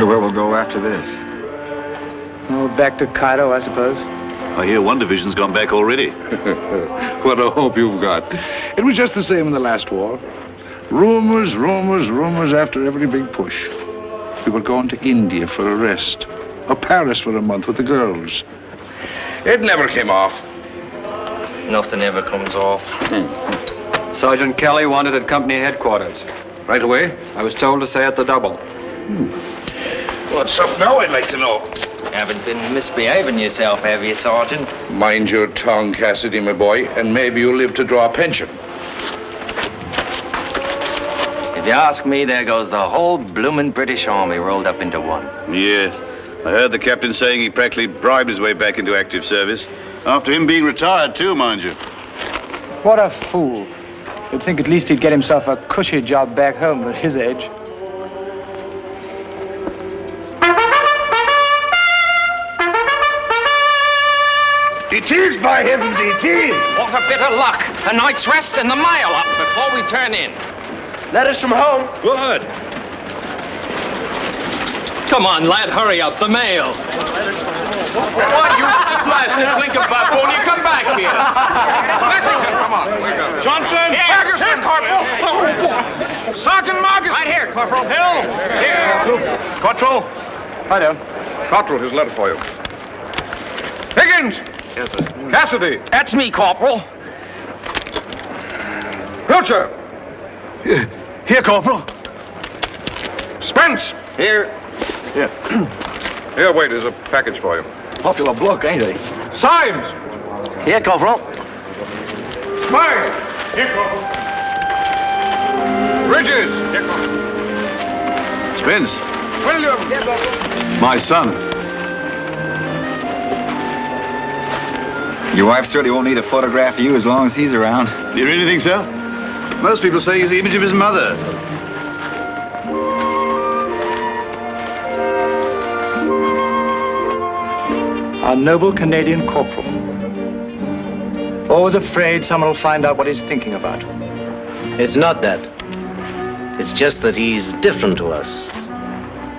wonder where we'll go after this. Oh, back to Cairo, I suppose. I hear one division's gone back already. What a hope you've got. It was just the same in the last war. Rumors, rumors, rumors after every big push. We were going to India for a rest, or Paris for a month with the girls. It never came off. Nothing ever comes off. Sergeant Kelly wanted at company headquarters. Right away? I was told to say at the double. What's up now, I'd like to know. Haven't been misbehaving yourself, have you, Sergeant? Mind your tongue, Cassidy, my boy, and maybe you'll live to draw a pension. If you ask me, there goes the whole bloomin' British Army rolled up into one. Yes. I heard the captain saying he practically bribed his way back into active service. After him being retired, too, mind you. What a fool. You'd think at least he'd get himself a cushy job back home at his age. It is, by heavens, it is! What a bit of luck. A night's rest and the mail up before we turn in. Letters from home. Good. Come on, lad, hurry up, the mail. What, you blasted blinker baboon, you come back here. Lexington, come on. Johnson. Ferguson. Here, Corporal. Sergeant Marcus. Right here, Corporal. Hill. Here. Cottrell. Hi there. Cottrell, here's a letter for you. Higgins. Yes, sir. Cassidy. That's me, Corporal. Pilcher. Here, Corporal. Spence. Here. Yeah. Here, wait, there's a package for you. Popular bloke, ain't he? Symes. Here, Corporal. Spine. Here, Corporal. Bridges. Here, Corporal. Spence. William. Here, Corporal. My son. Your wife certainly won't need a photograph of you as long as he's around. Do you really think so? Most people say he's the image of his mother. Our noble Canadian corporal. Always afraid someone will find out what he's thinking about. It's not that. It's just that he's different to us.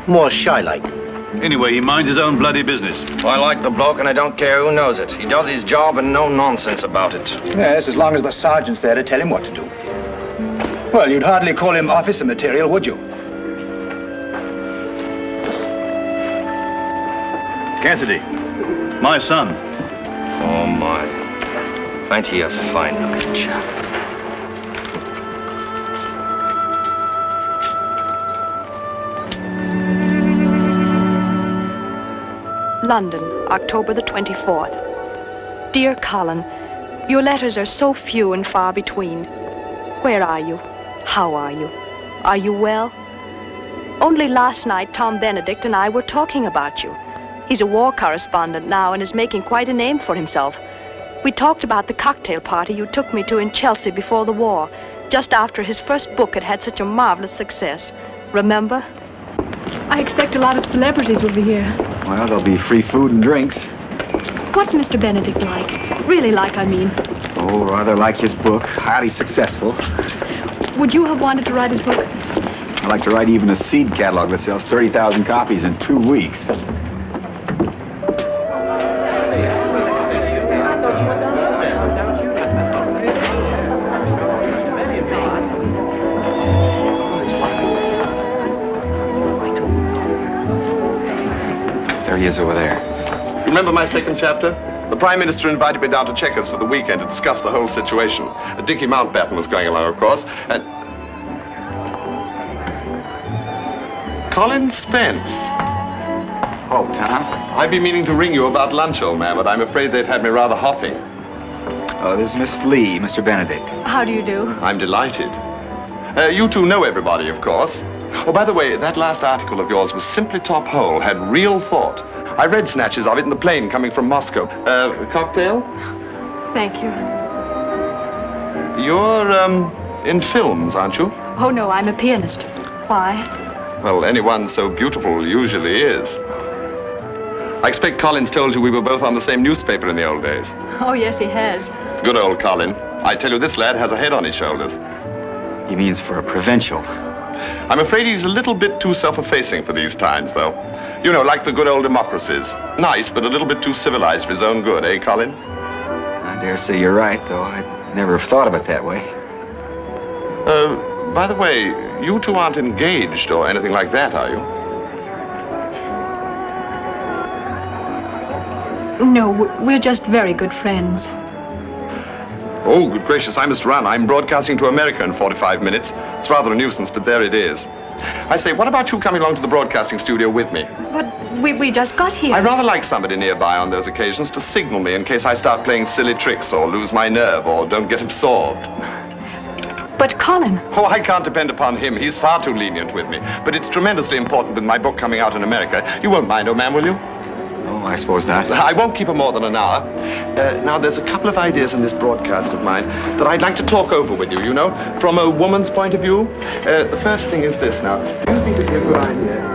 More shy-like. Anyway, he minds his own bloody business. I like the bloke and I don't care who knows it. He does his job and no nonsense about it. Yes, as long as the sergeant's there to tell him what to do. Well, you'd hardly call him officer material, would you? Cassidy. My son. Oh, my. Ain't he a fine-looking chap? London, October the 24th. Dear Colin, your letters are so few and far between. Where are you? How are you? Are you well? Only last night, Tom Benedict and I were talking about you. He's a war correspondent now and is making quite a name for himself. We talked about the cocktail party you took me to in Chelsea before the war, just after his first book had had such a marvelous success. Remember? I expect a lot of celebrities will be here. Well, there'll be free food and drinks. What's Mr. Benedict like? Really like, I mean. Oh, rather like his book. Highly successful. Would you have wanted to write his book? I'd like to write even a seed catalog that sells 30,000 copies in 2 weeks. There he is over there. Remember my second chapter? The Prime Minister invited me down to Chequers for the weekend to discuss the whole situation. Dickie Mountbatten was going along, of course, and... Colin Spence. Oh, Tom. I've been meaning to ring you about lunch, old man, but I'm afraid they've had me rather hopping. Oh, this is Miss Lee, Mr. Benedict. How do you do? I'm delighted. You two know everybody, of course. Oh, by the way, that last article of yours was simply top hole, had real thought. I read snatches of it in the plane coming from Moscow. Cocktail? Thank you. You're, in films, aren't you? Oh, no, I'm a pianist. Why? Well, anyone so beautiful usually is. I expect Colin's told you we were both on the same newspaper in the old days. Oh, yes, he has. Good old Colin. I tell you, this lad has a head on his shoulders. He means for a provincial. I'm afraid he's a little bit too self-effacing for these times, though. You know, like the good old democracies. Nice, but a little bit too civilized for his own good, eh, Colin? I dare say you're right, though. I'd never have thought of it that way. By the way, you two aren't engaged or anything like that, are you? No, we're just very good friends. Oh, good gracious, I must run. I'm broadcasting to America in 45 minutes. It's rather a nuisance, but there it is. I say, what about you coming along to the broadcasting studio with me? But we just got here. I'd rather like somebody nearby on those occasions to signal me in case I start playing silly tricks or lose my nerve or don't get absorbed. But Colin... Oh, I can't depend upon him. He's far too lenient with me. But it's tremendously important with my book coming out in America. You won't mind, oh, ma'am, will you? Oh, I suppose not. I won't keep her more than an hour. Now, there's a couple of ideas in this broadcast of mine that I'd like to talk over with you, you know, from a woman's point of view. The first thing is this now. Do you think this is a good idea?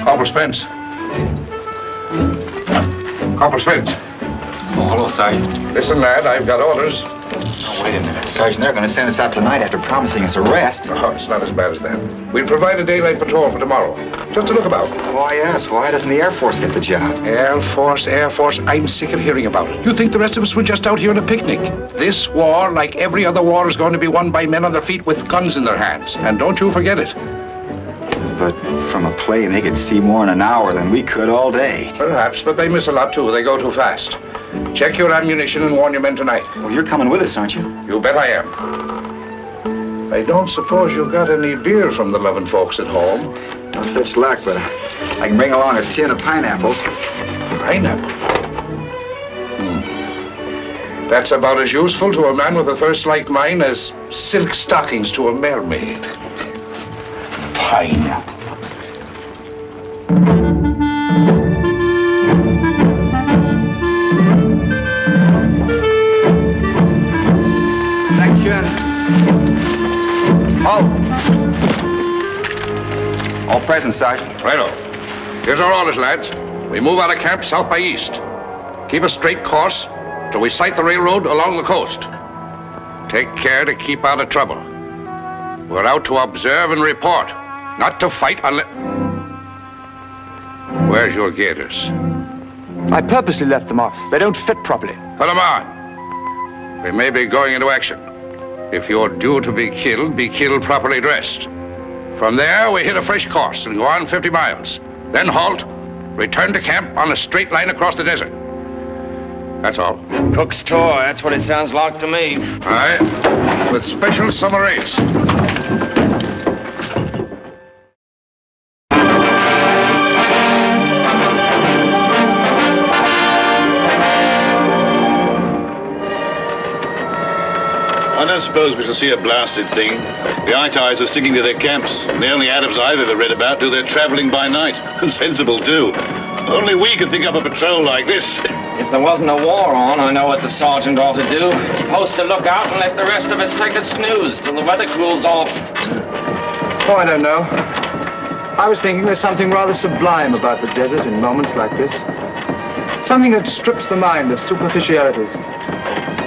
Corporal Spence. Corporal Spence. Oh, hello, Sergeant. Listen, lad, I've got orders. Oh, wait a minute, Sergeant. They're going to send us out tonight after promising us arrest. Oh, it's not as bad as that. We'll provide a daylight patrol for tomorrow. Just to look about. Why, yes. Why doesn't the Air Force get the job? Air Force. I'm sick of hearing about it. You think the rest of us were just out here on a picnic? This war, like every other war, is going to be won by men on their feet with guns in their hands. And don't you forget it. But from a plane, they could see more in an hour than we could all day. Perhaps, but they miss a lot, too. They go too fast. Check your ammunition and warn your men tonight. Well, you're coming with us, aren't you? You bet I am. I don't suppose you've got any beer from the loving folks at home. No such luck, but I can bring along a tin of pineapple. Pineapple? That's about as useful to a man with a thirst like mine as silk stockings to a mermaid. Pineapple. Section. Halt. All present, Sergeant. Righto. Here's our orders, lads. We move out of camp south by east. Keep a straight course till we sight the railroad along the coast. Take care to keep out of trouble. We're out to observe and report, not to fight unless... Where's your gaiters? I purposely left them off. They don't fit properly. Put them on. We may be going into action. If you're due to be killed properly dressed. From there, we hit a fresh course and go on 50 miles. Then halt, return to camp on a straight line across the desert. That's all. Cook's toy, that's what it sounds like to me. Aye, with special summer rates. I don't suppose we shall see a blasted thing. The Itais are sticking to their camps. The only Arabs I've ever read about do their traveling by night. And sensible, too. Only we could think up a patrol like this. If there wasn't a war on, I know what the sergeant ought to do. Post a lookout and let the rest of us take a snooze till the weather cools off. Oh, I don't know. I was thinking there's something rather sublime about the desert in moments like this. Something that strips the mind of superficialities.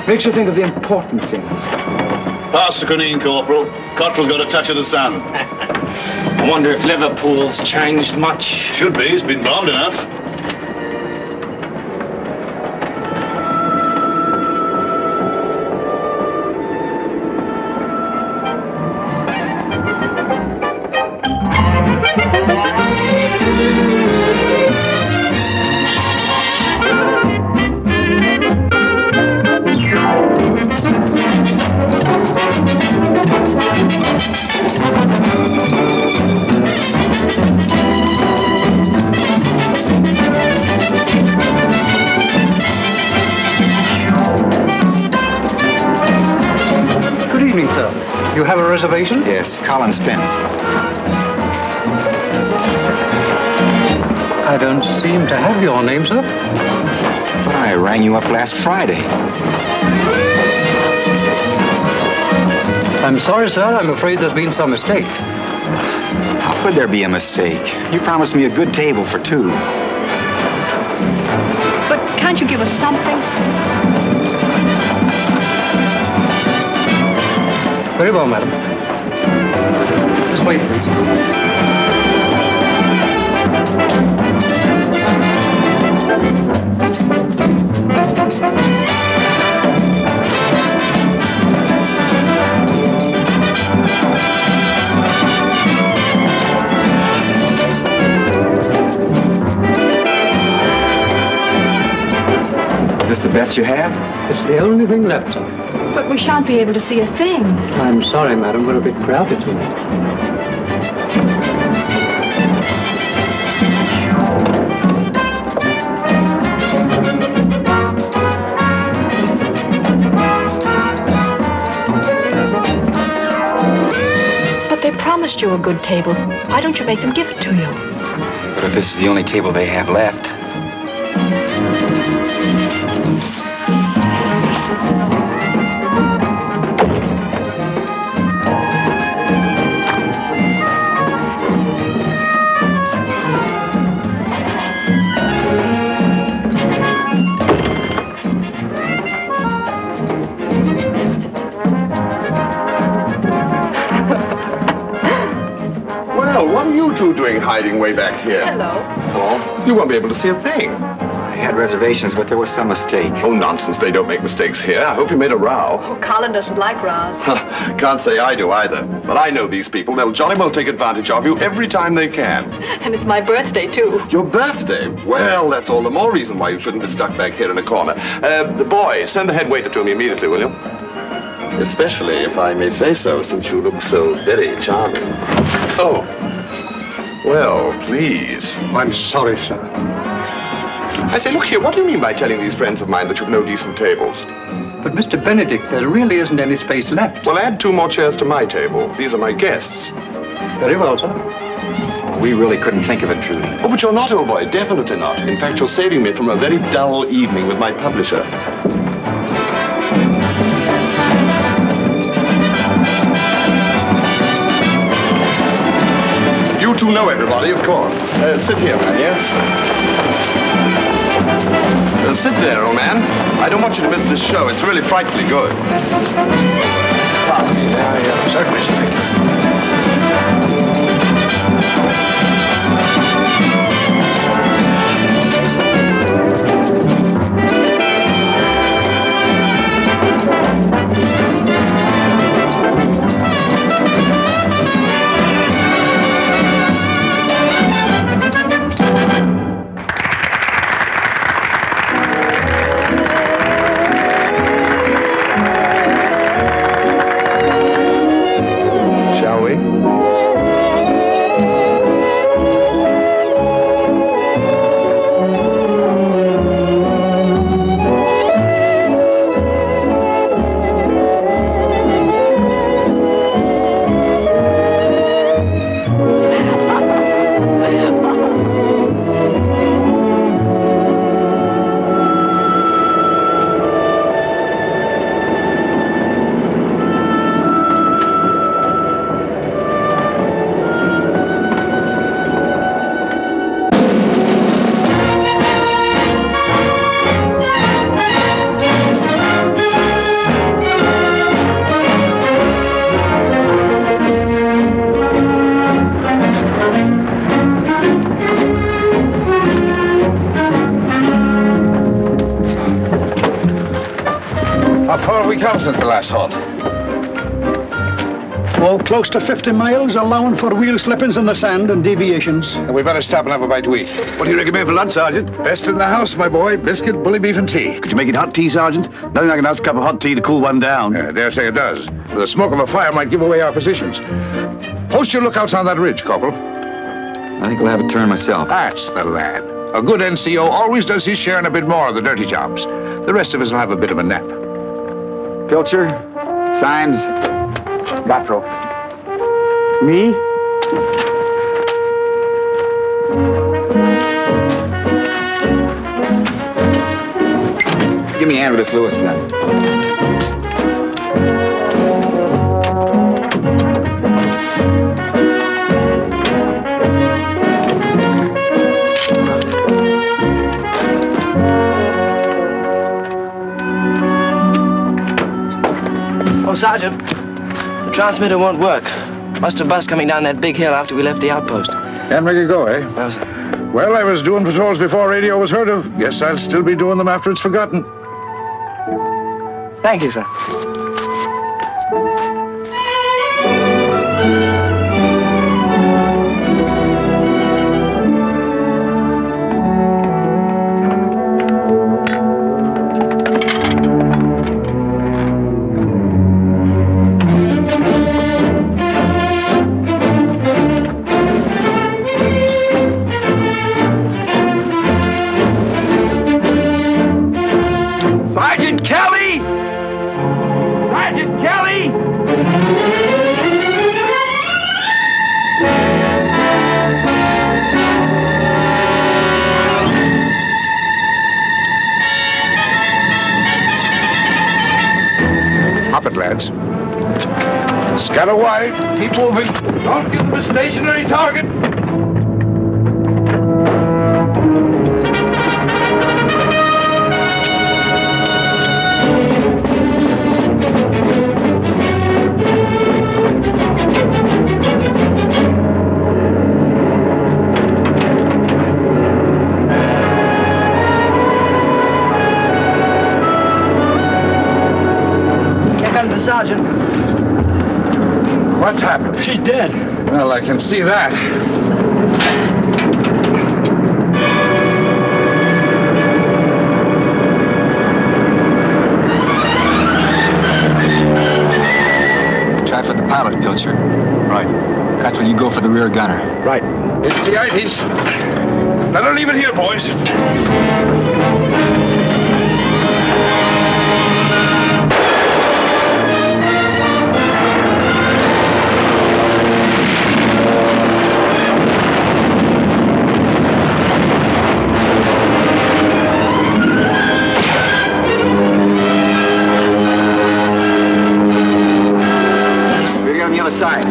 Makes you think of the important things. Pass the quinine, Corporal. Cottrell's got a touch of the sun. I wonder if Liverpool's changed much. Should be. It's been bombed enough. You have a reservation? Yes, Colin Spence. I don't seem to have your name, sir. But I rang you up last Friday. I'm sorry, sir. I'm afraid there's been some mistake. How could there be a mistake? You promised me a good table for two. But can't you give us something? Very well, madam. Just wait, please. Is this the best you have? It's the only thing left, sir. But we shan't be able to see a thing. I'm sorry, madam. We're a bit crowded tonight. But they promised you a good table. Why don't you make them give it to you? But if this is the only table they have left... Well, what are you two doing hiding way back here? Hello. Oh, you won't be able to see a thing. I had reservations, but there was some mistake. Oh, nonsense. They don't make mistakes here. I hope you made a row. Oh, Colin doesn't like rows. Can't say I do either. But I know these people. They'll jolly well take advantage of you every time they can. And it's my birthday, too. Your birthday? Well, that's all the more reason why you shouldn't be stuck back here in a corner. The boy, send the head waiter to me immediately, will you? Especially, if I may say so, since you look so very charming. Oh. Well, please. I'm sorry, sir. I say, look here, what do you mean by telling these friends of mine that you've no decent tables? But, Mr. Benedict, there really isn't any space left. Well, add 2 more chairs to my table. These are my guests. Very well, sir. We really couldn't think of it, Trudy. Oh, but you're not, old boy. Definitely not. In fact, you're saving me from a very dull evening with my publisher. You two know everybody, of course. Sit here, man, yeah? Sit there, old man. I don't want you to miss this show. It's really frightfully good. Pardon me. Certainly, sir. Since the last halt. Oh, close to 50 miles, allowing for wheel slippings in the sand and deviations. And we better stop and have a bite to eat. What do you recommend for lunch, Sergeant? Best in the house, my boy. Biscuit, bully beef, and tea. Could you make it hot tea, Sergeant? Nothing like a nice cup of hot tea to cool one down. I dare say it does. The smoke of a fire might give away our positions. Post your lookouts on that ridge, Corporal. I think I'll have a turn myself. That's the lad. A good NCO always does his share and a bit more of the dirty jobs. The rest of us will have a bit of a nap. Pilcher, Symes, Gattro. Me? Give me a hand with this Lewis gun. Oh, Sergeant. The transmitter won't work. Must have bust coming down that big hill after we left the outpost. Can't make it go, eh? No, sir. Well, I was doing patrols before radio was heard of. Guess I'll still be doing them after it's forgotten. Thank you, sir. Sergeant Kelly! Sergeant Kelly! Hop it, lads. Scatter wide. Keep moving. Don't give them a stationary target. Sergeant. What's happened? She's dead. Well, I can see that. Try for the pilot, Pilcher. Right. That's when you go for the rear gunner. Right. It's the ities. Better leave it here, boys. Side.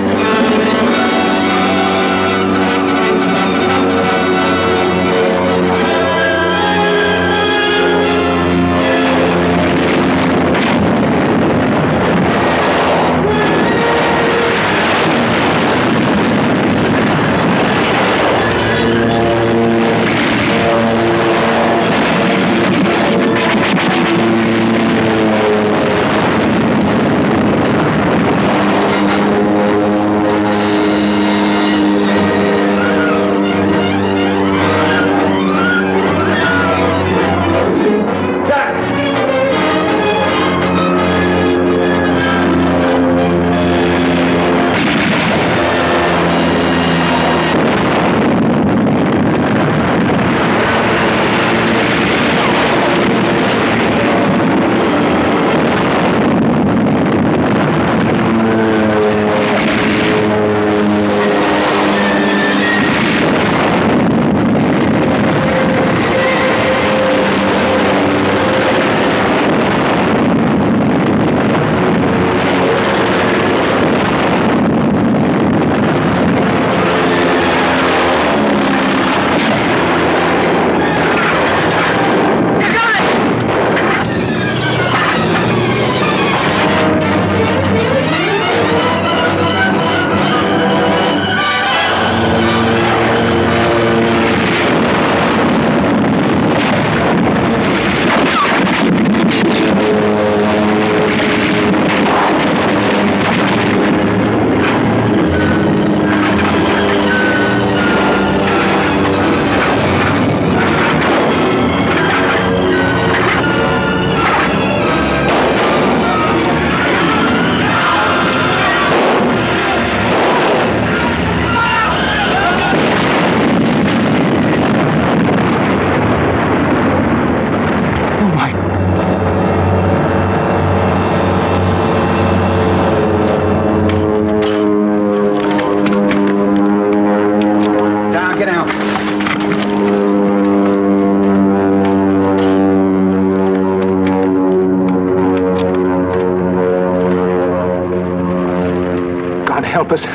help us.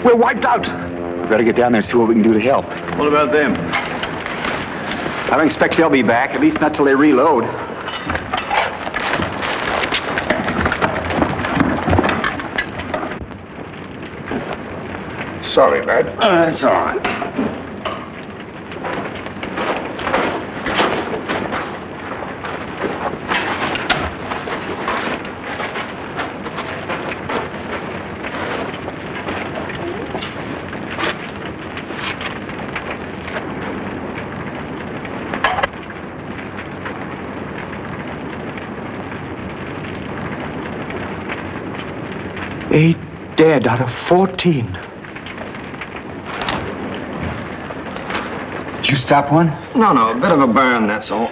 We're wiped out. We better get down there and see what we can do to help. What about them? I don't expect they'll be back, at least not till they reload. Sorry, lad. That's all right. Dead out of 14. Did you stop one? No, a bit of a burn, that's all.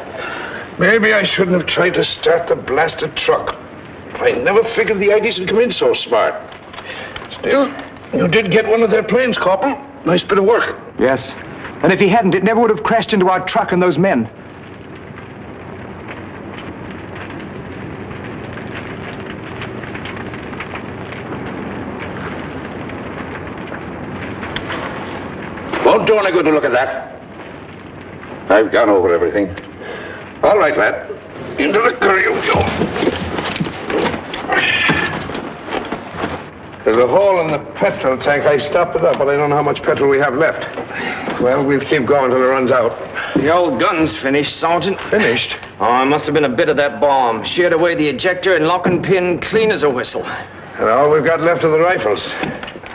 Maybe I shouldn't have tried to start the blasted truck. I never figured the IDs would come in so smart. Still, you did get one of their planes, Corporal. Nice bit of work. Yes. And if he hadn't, it never would have crashed into our truck and those men. Won't do any good to look at that. I've gone over everything. All right, lad. Into the car you go. There's a hole in the petrol tank. I stopped it up, but I don't know how much petrol we have left. Well, we'll keep going till it runs out. The old gun's finished, Sergeant. Finished? Oh, it must have been a bit of that bomb. Sheared away the ejector and lock and pin clean as a whistle. And all we've got left are the rifles.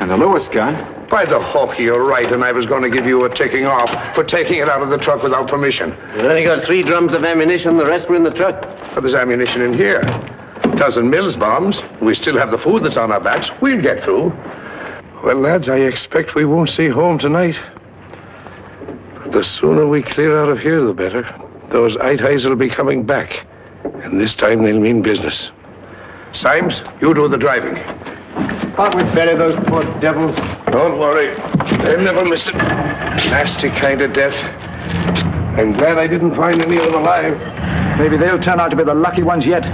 And the Lewis gun? By the hook, you're right, and I was going to give you a ticking off for taking it out of the truck without permission. We only got 3 drums of ammunition, the rest were in the truck. But there's ammunition in here. Dozen Mills bombs. We still have the food that's on our backs. We'll get through. Well, lads, I expect we won't see home tonight. But the sooner we clear out of here, the better. Those Itais will be coming back. And this time they'll mean business. Symes, you do the driving. Thought we'd bury those poor devils. Don't worry. They'll never miss it. Nasty kind of death. I'm glad I didn't find any of them alive. Maybe they'll turn out to be the lucky ones yet.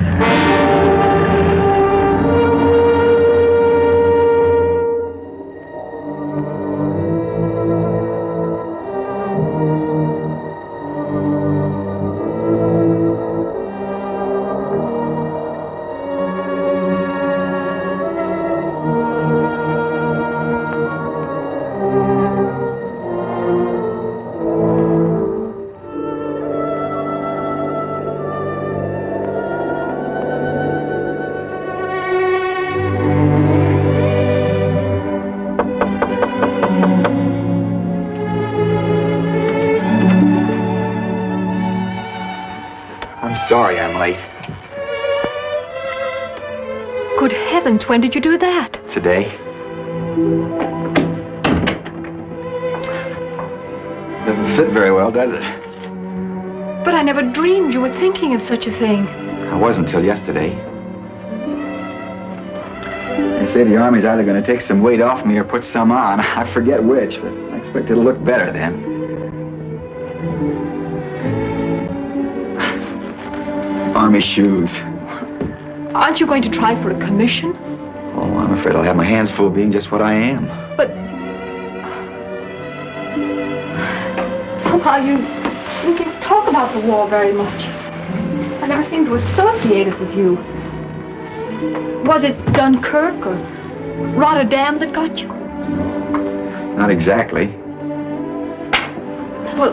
Sorry I'm late. Good heavens, when did you do that? Today. Doesn't fit very well, does it? But I never dreamed you were thinking of such a thing. I wasn't till yesterday. They say the Army's either going to take some weight off me or put some on. I forget which, but I expect it'll look better then. Army shoes. Aren't you going to try for a commission? Oh, I'm afraid I'll have my hands full being just what I am. But somehow you didn't seem to talk about the war very much. I never seemed to associate it with you. Was it Dunkirk or Rotterdam that got you? Not exactly. Well,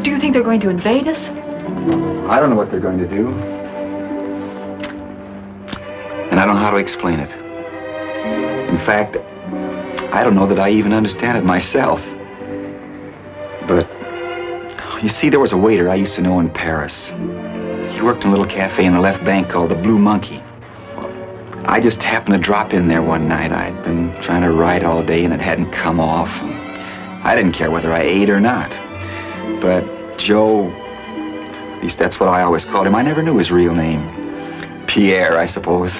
do you think they're going to invade us? I don't know what they're going to do. And I don't know how to explain it. In fact, I don't know that I even understand it myself. But, you see, there was a waiter I used to know in Paris. He worked in a little cafe in the left bank called the Blue Monkey. I just happened to drop in there one night. I'd been trying to write all day and it hadn't come off. I didn't care whether I ate or not. But Joe, at least that's what I always called him. I never knew his real name. Pierre, I suppose.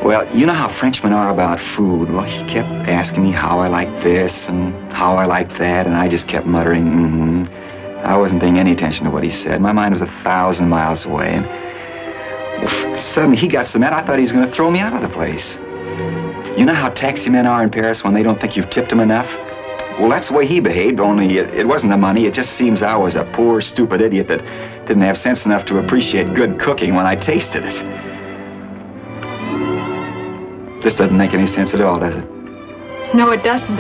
Well, you know how Frenchmen are about food. Well, he kept asking me how I liked this and how I liked that, and I just kept muttering, mm-hmm. I wasn't paying any attention to what he said. My mind was 1,000 miles away, and suddenly he got so mad I thought he was going to throw me out of the place. You know how taxi men are in Paris when they don't think you've tipped them enough? Well, that's the way he behaved, only it wasn't the money. It just seems I was a poor, stupid idiot that didn't have sense enough to appreciate good cooking when I tasted it. This doesn't make any sense at all, does it? No, it doesn't.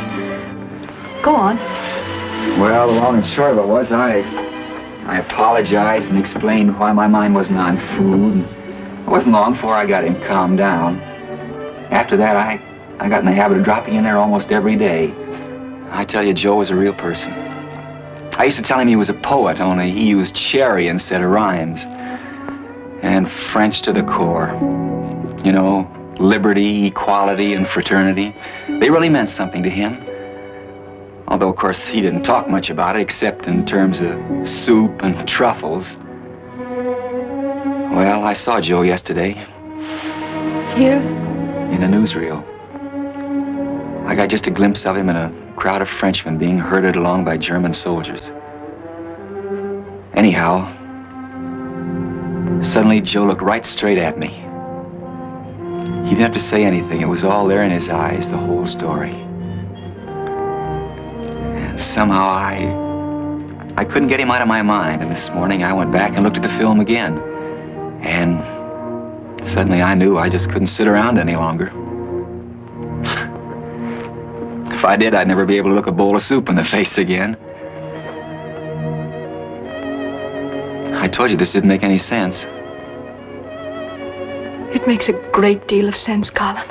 Go on. Well, the long and short of it was I apologized and explained why my mind wasn't on food. It wasn't long before I got him calmed down. After that, I got in the habit of dropping in there almost every day. I tell you, Joe was a real person. I used to tell him he was a poet, only he used cherry instead of rhymes. And French to the core. You know, liberty, equality, and fraternity. They really meant something to him. Although, of course, he didn't talk much about it, except in terms of soup and truffles. Well, I saw Joe yesterday. Here? In a newsreel. I got just a glimpse of him in a crowd of Frenchmen being herded along by German soldiers. Anyhow, suddenly Joe looked right straight at me. He didn't have to say anything. It was all there in his eyes, the whole story. And somehow I couldn't get him out of my mind. And this morning I went back and looked at the film again. And suddenly I knew I just couldn't sit around any longer. If I did, I'd never be able to look a bowl of soup in the face again. I told you this didn't make any sense. It makes a great deal of sense, Colin.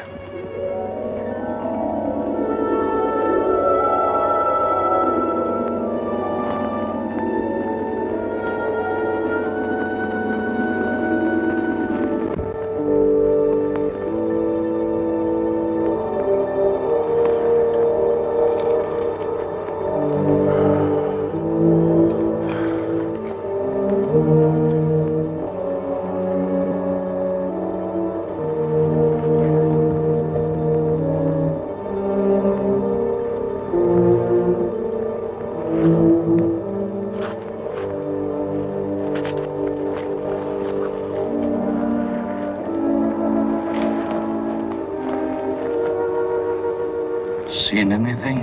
Seen anything?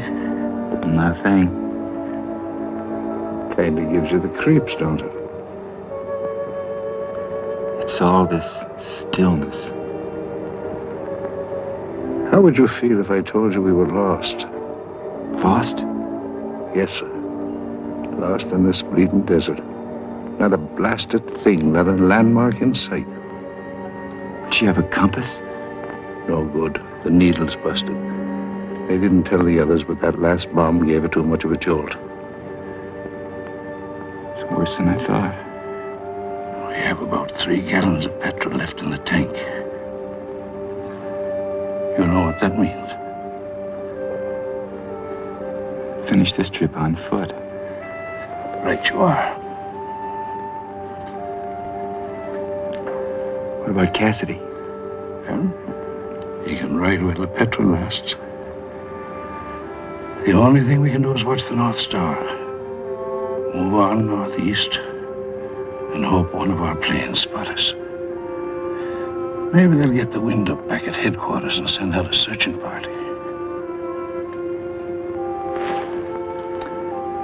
Nothing. Kinda gives you the creeps, don't it? It's all this stillness. How would you feel if I told you we were lost? Lost? Yes, sir. Lost in this bleeding desert. Not a blasted thing, not a landmark in sight. Did you have a compass? No good. The needle's busted. They didn't tell the others, but that last bomb gave it too much of a jolt. It's worse than I thought. We have about 3 gallons of petrol left in the tank. You know what that means? Finish this trip on foot. Right you are. What about Cassidy? Well, he can ride while the petrol lasts. The only thing we can do is watch the North Star. Move on northeast and hope one of our planes spot us. Maybe they'll get the wind up back at headquarters and send out a searching party.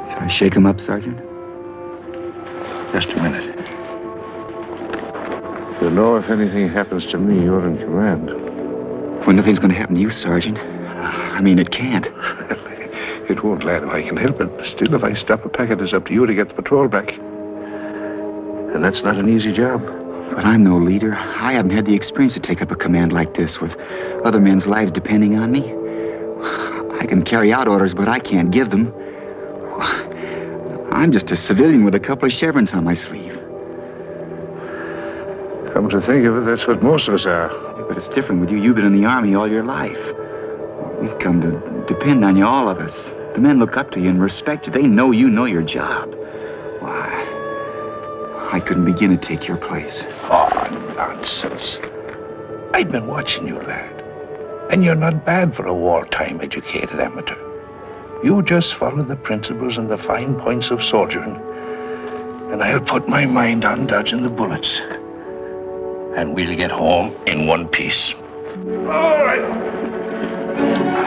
Shall I shake him up, Sergeant? Just a minute. You know, if anything happens to me, you're in command. Well, nothing's going to happen to you, Sergeant. I mean, it can't. It won't, lad, if I can help it. Still, if I stop a packet, it's up to you to get the patrol back. And that's not an easy job. But I'm no leader. I haven't had the experience to take up a command like this with other men's lives depending on me. I can carry out orders, but I can't give them. I'm just a civilian with a couple of chevrons on my sleeve. Come to think of it, that's what most of us are. But it's different with you. You've been in the Army all your life. We've come to depend on you, all of us. The men look up to you and respect you. They know you know your job. Why, I couldn't begin to take your place. Oh, nonsense. I've been watching you, lad. And you're not bad for a wartime educated amateur. You just follow the principles and the fine points of soldiering, and I'll put my mind on dodging the bullets. And we'll get home in one piece. All right.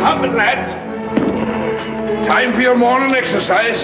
Hop it, lads. Time for your morning exercise.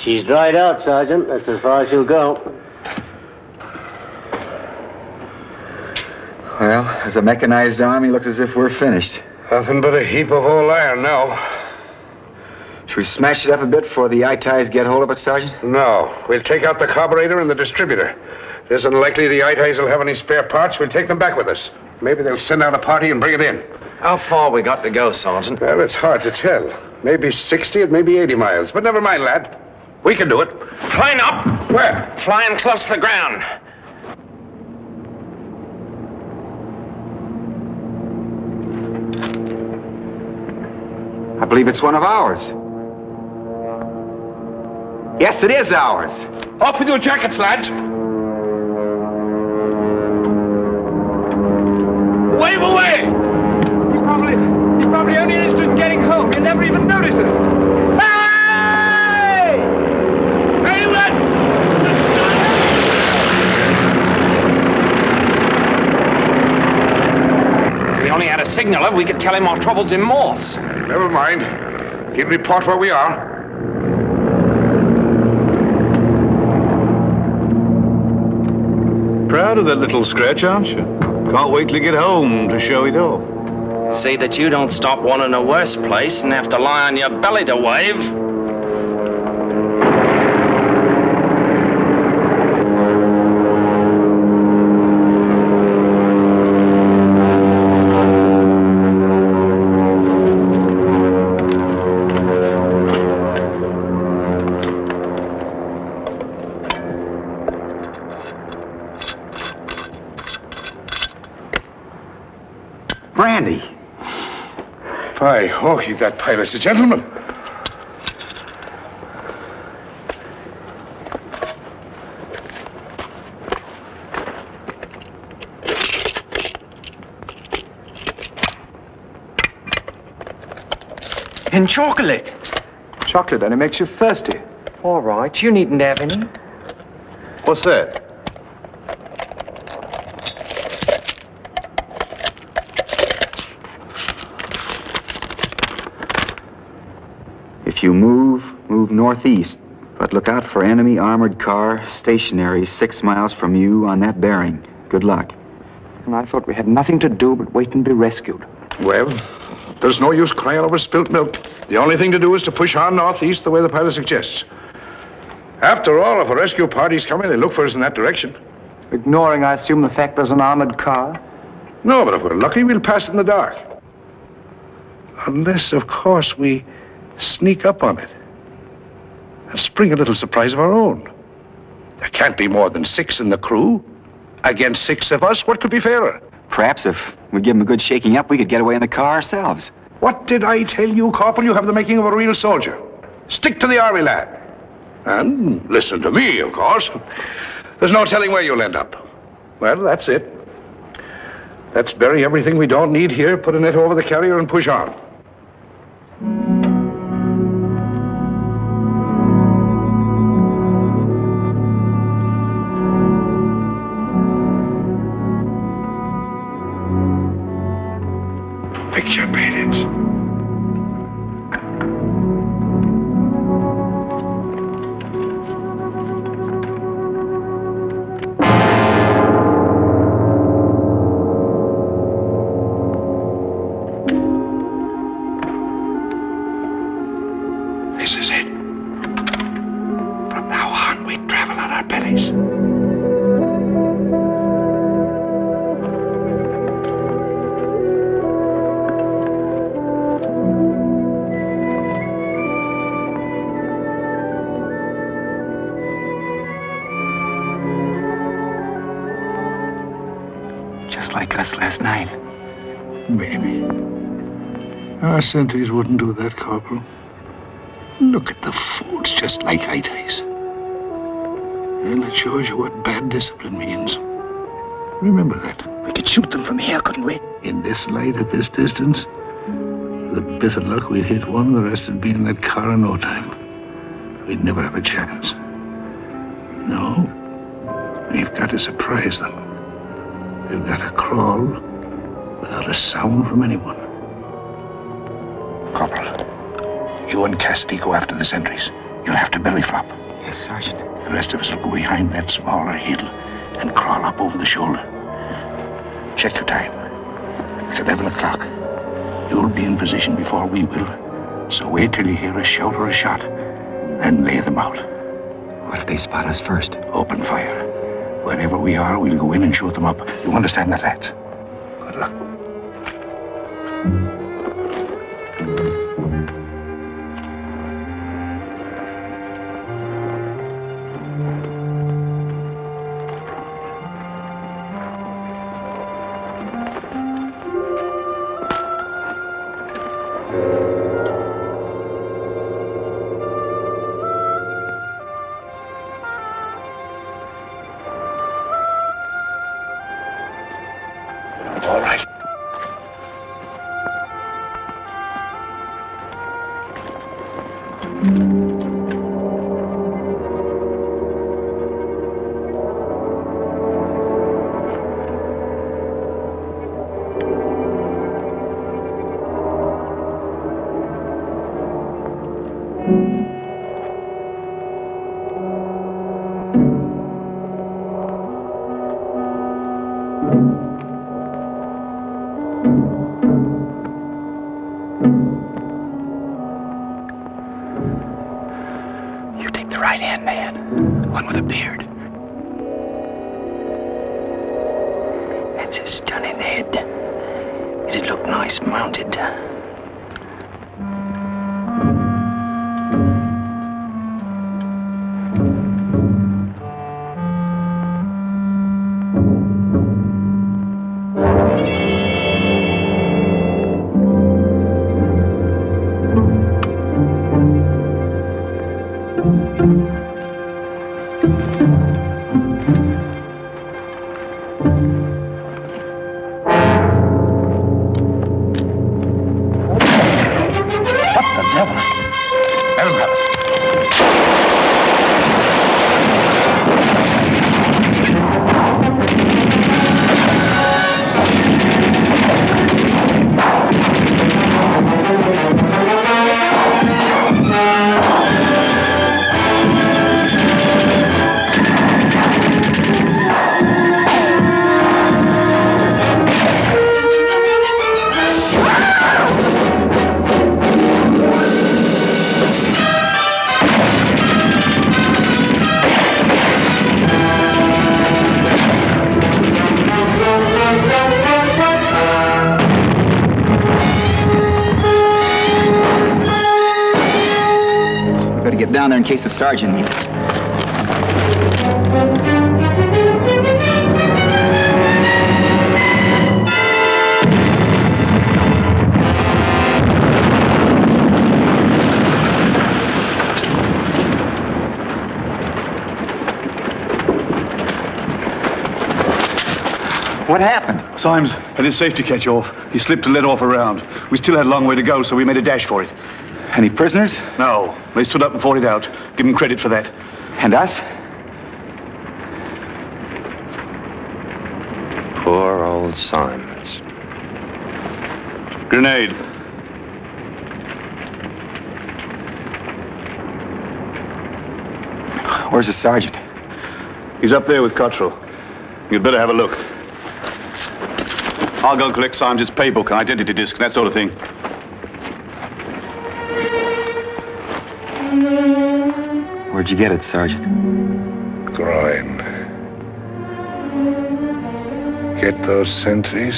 She's dried out, Sergeant. That's as far as she'll go. Well, as a mechanized army, looks as if we're finished. Nothing but a heap of old iron now. Should we smash it up a bit before the eye-ties get hold of it, Sergeant? No. We'll take out the carburetor and the distributor. It isn't likely the eye-ties will have any spare parts. We'll take them back with us. Maybe they'll send out a party and bring it in. How far we got to go, Sergeant? Well, it's hard to tell. Maybe 60, it may be 80 miles. But never mind, lad. We can do it. Flying up! Where? Flying close to the ground. I believe it's one of ours. Yes, it is ours. Up with your jackets, lads. Wave away! He probably only interested in getting home. He'll never even notice us. Hey! Hey, lad! If we only had a signaler, we could tell him our troubles in Morse. Never mind. He'll report where we are. Proud of that little scratch, aren't you? Can't wait till you get home to show it off. See that you don't stop one in a worse place and have to lie on your belly to wave. Brandy. By Hawkey, that pilot's a gentleman. In chocolate. Chocolate only makes you thirsty. All right, you needn't have any. What's that? If you move northeast, but look out for enemy armored car stationary 6 miles from you on that bearing. Good luck. And I thought we had nothing to do but wait and be rescued. Well, there's no use crying over spilt milk. The only thing to do is to push on northeast the way the pilot suggests. After all, if a rescue party's coming, they look for us in that direction. Ignoring, I assume, the fact there's an armored car? No, but if we're lucky, we'll pass it in the dark. Unless, of course, we sneak up on it and spring a little surprise of our own. There can't be more than 6 in the crew. Against 6 of us, what could be fairer? Perhaps if we give them a good shaking up, we could get away in the car ourselves. What did I tell you, Corporal? You have the making of a real soldier. Stick to the army, lad. And listen to me, of course. There's no telling where you'll end up. Well, that's it. Let's bury everything we don't need here, put a net over the carrier, and push on. Picture paintings. This is it. From now on, we travel on our bellies. Just like us last night. Maybe. Our sentries wouldn't do that, Corporal. Look at the fools, just like eye-ties. Well, it shows you what bad discipline means. Remember that. We could shoot them from here, couldn't we? In this light, at this distance, with a bit of luck, we'd hit one, the rest would be in that car in no time. We'd never have a chance. No. We've got to surprise them. We've got to crawl without a sound from anyone. Corporal, you and Cassidy go after the sentries. You'll have to belly flop. Yes, Sergeant. The rest of us will go behind that smaller hill and crawl up over the shoulder. Check your time. It's 11 o'clock. You'll be in position before we will. So wait till you hear a shout or a shot, then lay them out. What if they spot us first? Open fire. Wherever we are, we'll go in and shoot them up. You understand that, lads? Good luck. All right. You take the right-hand man, the one with a beard. That's a stunning head. It'd look nice mounted. Down there in case the sergeant needs us. What happened? Symes had his safety catch off. He slipped and let off a round. We still had a long way to go, so we made a dash for it. Any prisoners? No. They stood up and fought it out. Give them credit for that. And us? Poor old Symes. Grenade. Where's the sergeant? He's up there with Cottrell. You'd better have a look. I'll go collect Symes' paybook and identity discs, that sort of thing. Where'd you get it, Sergeant? Groin. Get those sentries?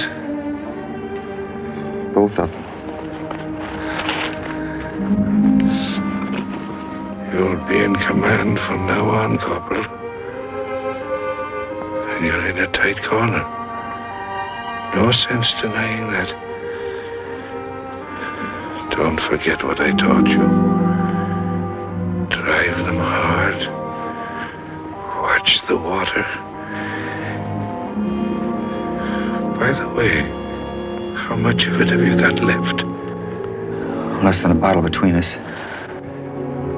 Both of them. You'll be in command from now on, Corporal. And you're in a tight corner. No sense denying that. Don't forget what I taught you. Drive them hard. Watch the water. By the way, how much of it have you got left? Less than a bottle between us.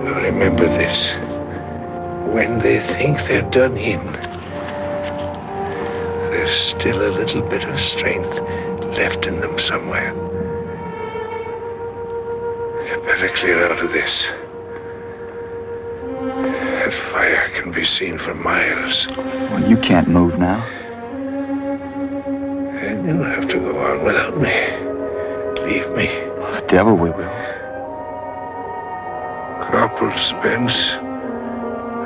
Now remember this. When they think they're done in, there's still a little bit of strength left in them somewhere. You better clear out of this. That fire can be seen for miles. Well, you can't move now. And you'll have to go on without me. Leave me. Well, the devil we will. Corporal Spence,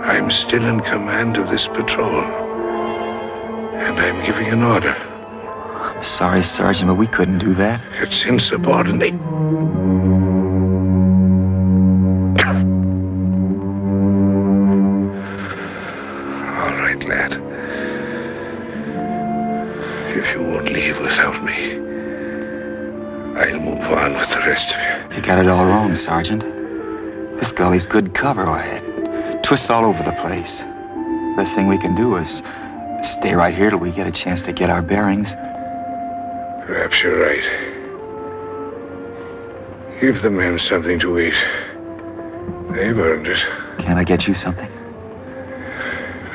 I'm still in command of this patrol. And I'm giving an order. I'm sorry, Sergeant, but we couldn't do that. It's insubordinate. All right, lad. If you won't leave without me, I'll move on with the rest of you. You got it all wrong, Sergeant. This gully's good cover ahead. Twists all over the place. Best thing we can do is stay right here till we get a chance to get our bearings. Perhaps you're right. Give the men something to eat. They've earned it. Can't I get you something?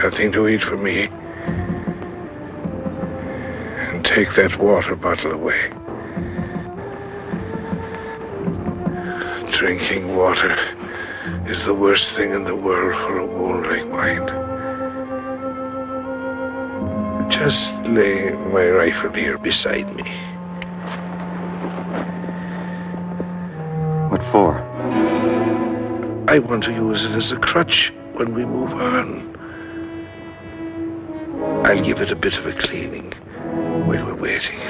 Nothing to eat for me. And take that water bottle away. Drinking water is the worst thing in the world for a wound like mine. Just lay my rifle here beside me. What for? I want to use it as a crutch when we move on. I'll give it a bit of a cleaning while we're waiting.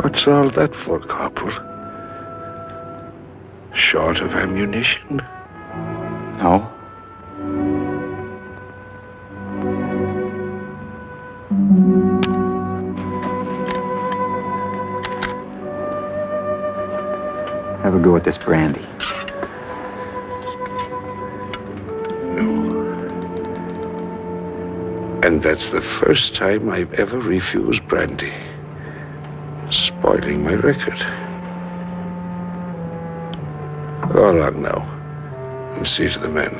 What's all that for, Corporal? Short of ammunition? No. Have a go at this brandy. No. And that's the first time I've ever refused brandy. Spoiling my record. Go along now and see to the men.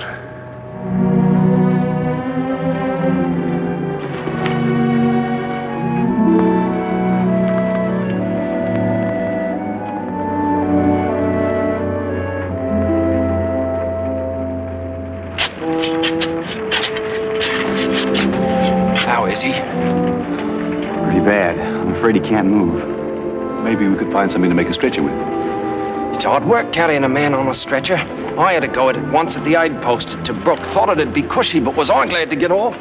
How is he? Pretty bad. I'm afraid he can't move. Maybe we could find something to make a stretcher with. It's hard work carrying a man on a stretcher. I had to go at it once at the aid post to Brook. Thought it'd be cushy, but was I glad to get off.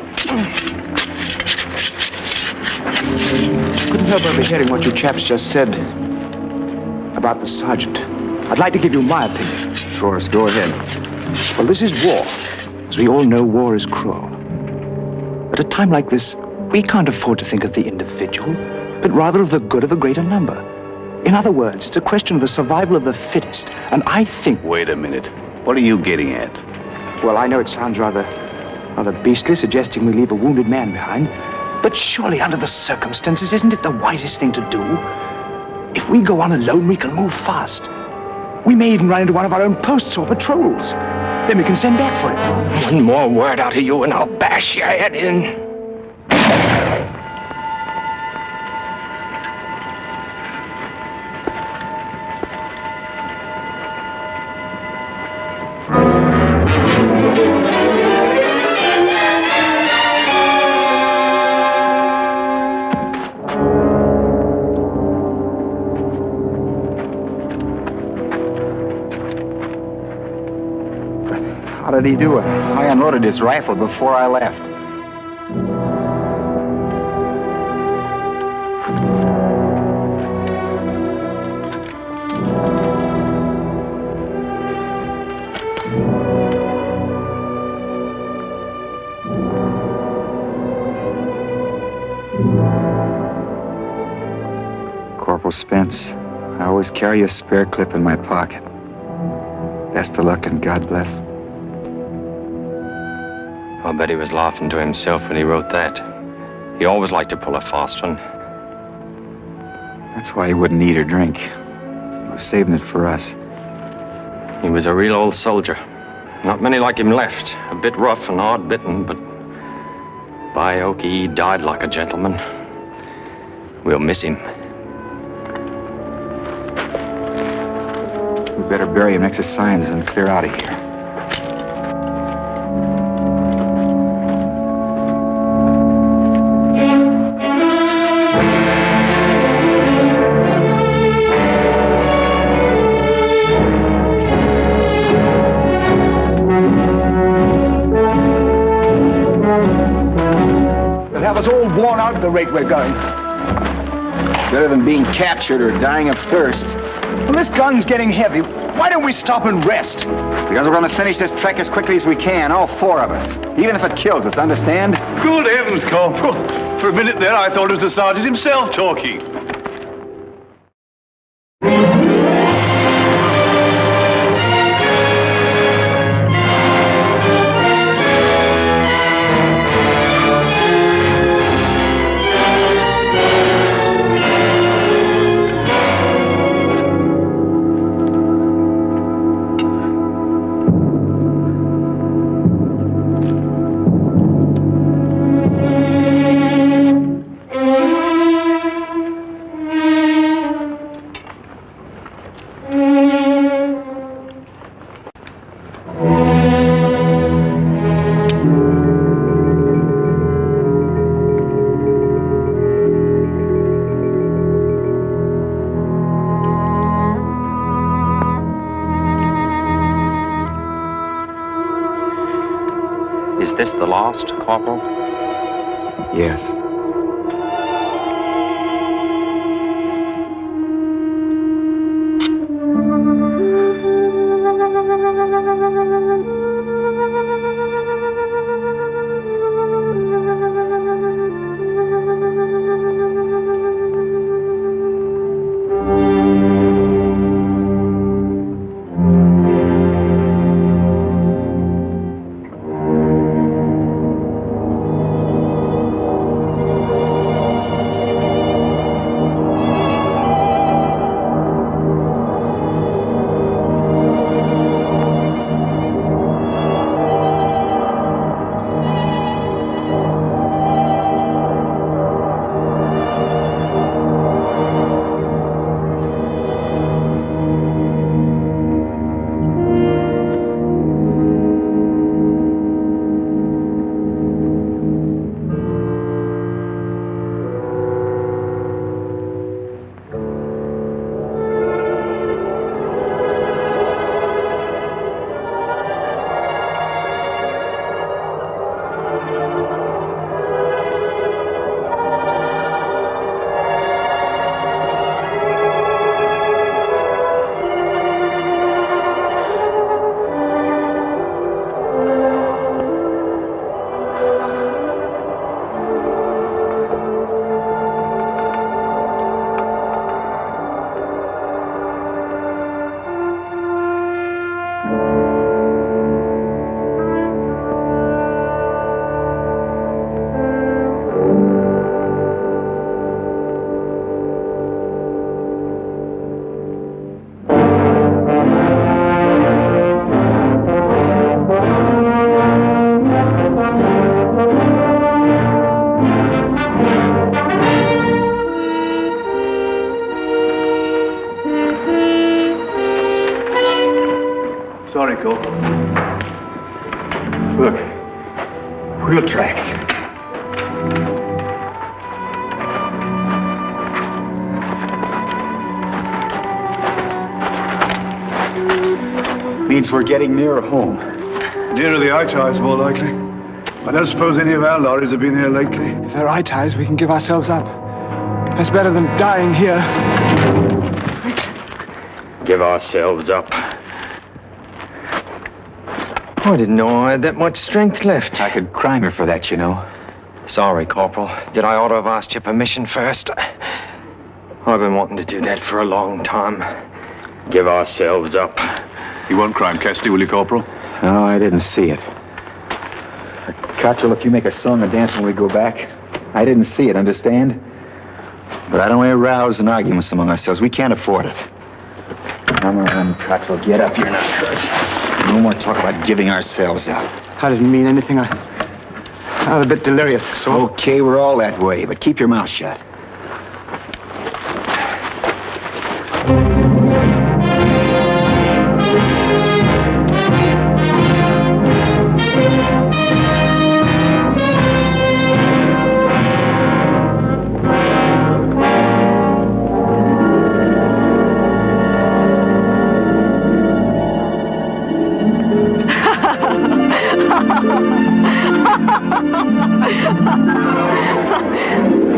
Couldn't help overhearing what you chaps just said about the sergeant. I'd like to give you my opinion. Of course, go ahead. Well, this is war. As we all know, war is cruel. At a time like this, we can't afford to think of the individual, but rather of the good of a greater number. In other words, it's a question of the survival of the fittest, and I think... Wait a minute. What are you getting at? Well, I know it sounds rather beastly, suggesting we leave a wounded man behind, but surely under the circumstances, isn't it the wisest thing to do? If we go on alone, we can move fast. We may even run into one of our own posts or patrols. Then we can send back for it. One more word out of you and I'll bash your head in. How did he do it? I unloaded his rifle before I left. Corporal Spence, I always carry a spare clip in my pocket. Best of luck and God bless. I bet he was laughing to himself when he wrote that. He always liked to pull a fast one. That's why he wouldn't eat or drink. He was saving it for us. He was a real old soldier. Not many like him left. A bit rough and hard-bitten, but by Oki, he died like a gentleman. We'll miss him. We better bury him next to signs and clear out of here. They'll have us all worn out at the rate we're going. Better than being captured or dying of thirst. Well, this gun's getting heavy. Why don't we stop and rest? Because we're going to finish this trek as quickly as we can, all four of us. Even if it kills us, understand? Good heavens, Corporal. For a minute there, I thought it was the sergeant himself talking. Is this the last, Corporal? Yes. Sorry, Cole. Look. Wheel tracks. Means we're getting nearer home. Nearer the eye ties, more likely. I don't suppose any of our lorries have been here lately. If there are eye ties, we can give ourselves up. That's better than dying here. Give ourselves up. I didn't know I had that much strength left. I could crime her for that, you know. Sorry, Corporal. Did I ought to have asked your permission first? I've been wanting to do that for a long time. Give ourselves up. You won't crime Cassidy, will you, Corporal? No, I didn't see it. Cottrell, if you make a song or dance when we go back, I didn't see it, understand? But I don't want to arouse an argument among ourselves. We can't afford it. Come on, Cottrell, get up. You're not hurt. No more talk about giving ourselves up. I didn't mean anything. I'm a bit delirious, so... Okay, we're all that way, but keep your mouth shut.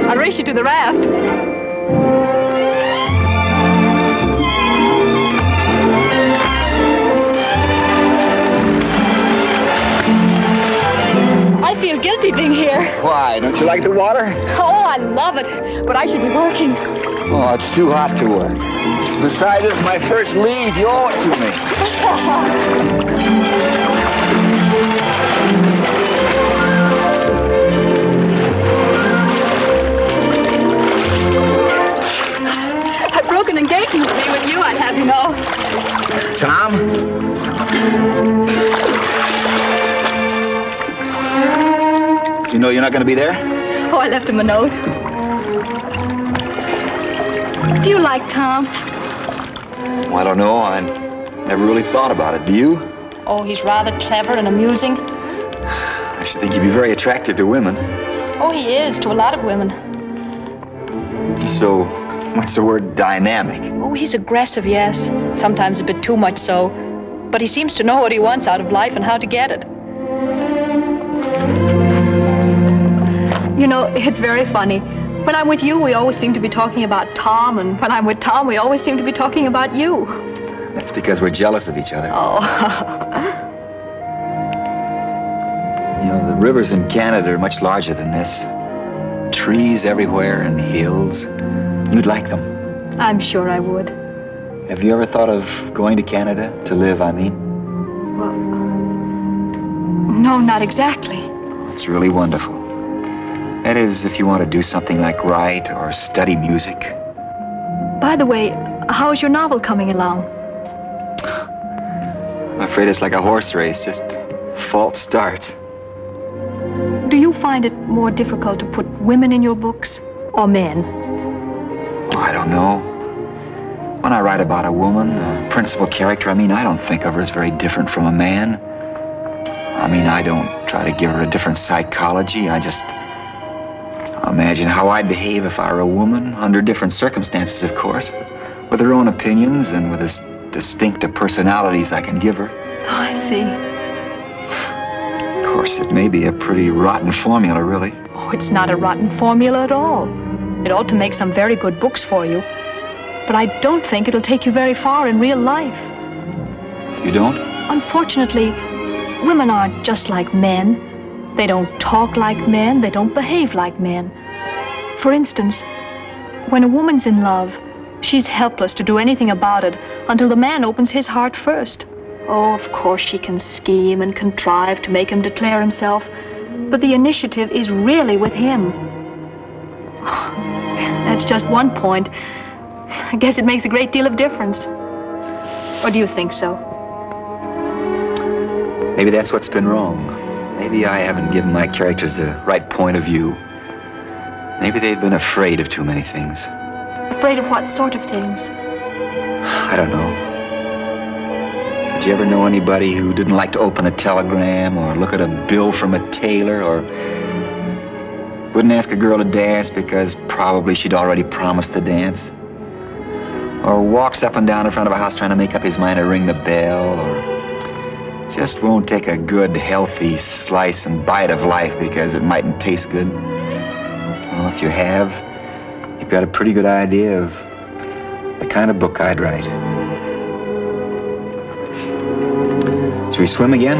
I'll race you to the raft. I feel guilty being here. Why? Don't you like the water? Oh, I love it. But I should be working. Oh, it's too hot to work. Besides, this is my first leave. You owe it to me. I broke an engagement ring with you, I'd have you know. Tom? So you know you're not going to be there? Oh, I left him a note. Do you like Tom? Well, I don't know. I never really thought about it. Do you? Oh, he's rather clever and amusing. I should think he'd be very attractive to women. Oh, he is, to a lot of women. So, what's the word dynamic? Oh, he's aggressive, yes. Sometimes a bit too much so. But he seems to know what he wants out of life and how to get it. You know, it's very funny. When I'm with you, we always seem to be talking about Tom, and when I'm with Tom, we always seem to be talking about you. That's because we're jealous of each other. Oh. You know, the rivers in Canada are much larger than this. Trees everywhere and hills. You'd like them. I'm sure I would. Have you ever thought of going to Canada to live, I mean? Well, no, not exactly. It's really wonderful. That is, if you want to do something like write or study music. By the way, how's your novel coming along? I'm afraid it's like a horse race, just false starts. Do you find it more difficult to put women in your books or men? Oh, I don't know. When I write about a woman, a principal character, I don't think of her as very different from a man. I don't try to give her a different psychology. I just imagine how I'd behave if I were a woman, under different circumstances, of course, with her own opinions and with as distinctive personalities I can give her. Oh, I see. Of course, it may be a pretty rotten formula, really. Oh, it's not a rotten formula at all. It ought to make some very good books for you. But I don't think it'll take you very far in real life. You don't? Unfortunately, women aren't just like men. They don't talk like men. They don't behave like men. For instance, when a woman's in love, she's helpless to do anything about it until the man opens his heart first. Oh, of course she can scheme and contrive to make him declare himself, but the initiative is really with him. That's just one point. I guess it makes a great deal of difference. Or do you think so? Maybe that's what's been wrong. Maybe I haven't given my characters the right point of view. Maybe they've been afraid of too many things. Afraid of what sort of things? I don't know. Did you ever know anybody who didn't like to open a telegram or look at a bill from a tailor or wouldn't ask a girl to dance because probably she'd already promised to dance? Or walks up and down in front of a house trying to make up his mind to ring the bell, or just won't take a good, healthy slice and bite of life because it mightn't taste good? Well, if you have, you've got a pretty good idea of the kind of book I'd write. Shall we swim again?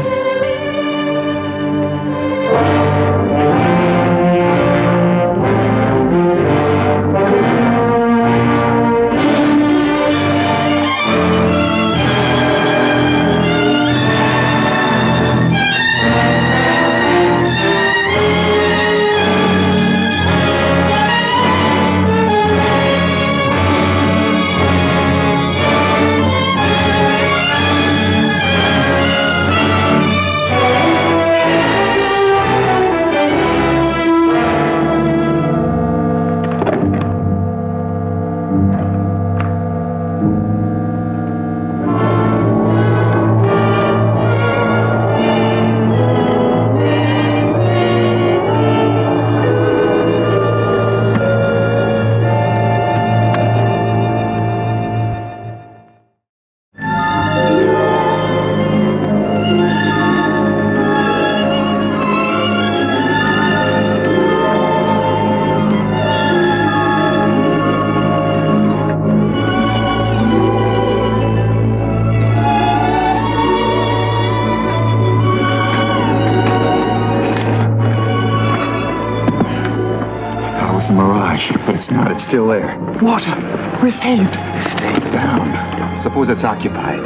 a mirage, but it's not. It's still there. Water. We're saved. Stay down. Suppose it's occupied.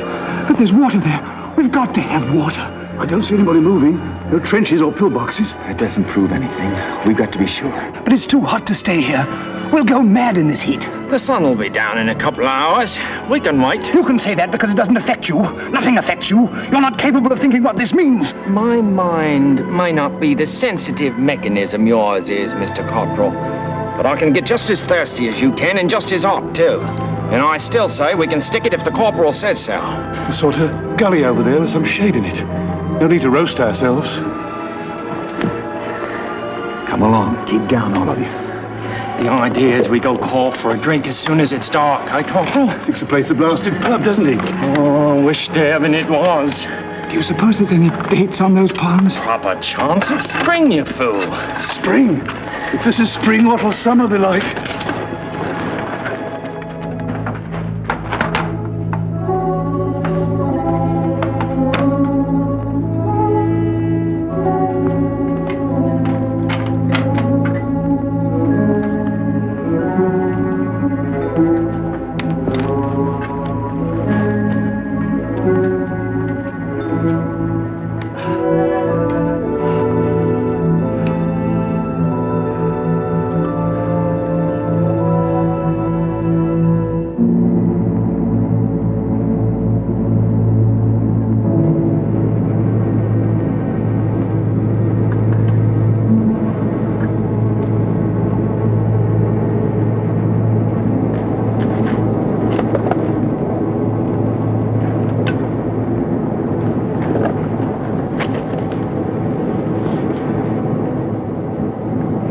But there's water there. We've got to have water. I don't see anybody moving. No trenches or pillboxes. It doesn't prove anything. We've got to be sure. But it's too hot to stay here. We'll go mad in this heat. The sun will be down in a couple of hours. We can wait. You can say that because it doesn't affect you. Nothing affects you. You're not capable of thinking what this means. My mind may not be the sensitive mechanism yours is, Mr. Cottrell. But I can get just as thirsty as you can and just as hot, too. And I still say we can stick it if the corporal says so. A sort of gully over there with some shade in it. No need to roast ourselves. Come along. Keep down, all of you. The idea is we go call for a drink as soon as it's dark, eh, Corporal? Thinks the place a blasted pub, doesn't he? Oh, wish to heaven it was. Do you suppose there's any dates on those palms? Proper chance. It's spring, you fool. Spring? If this is spring, what'll summer be like?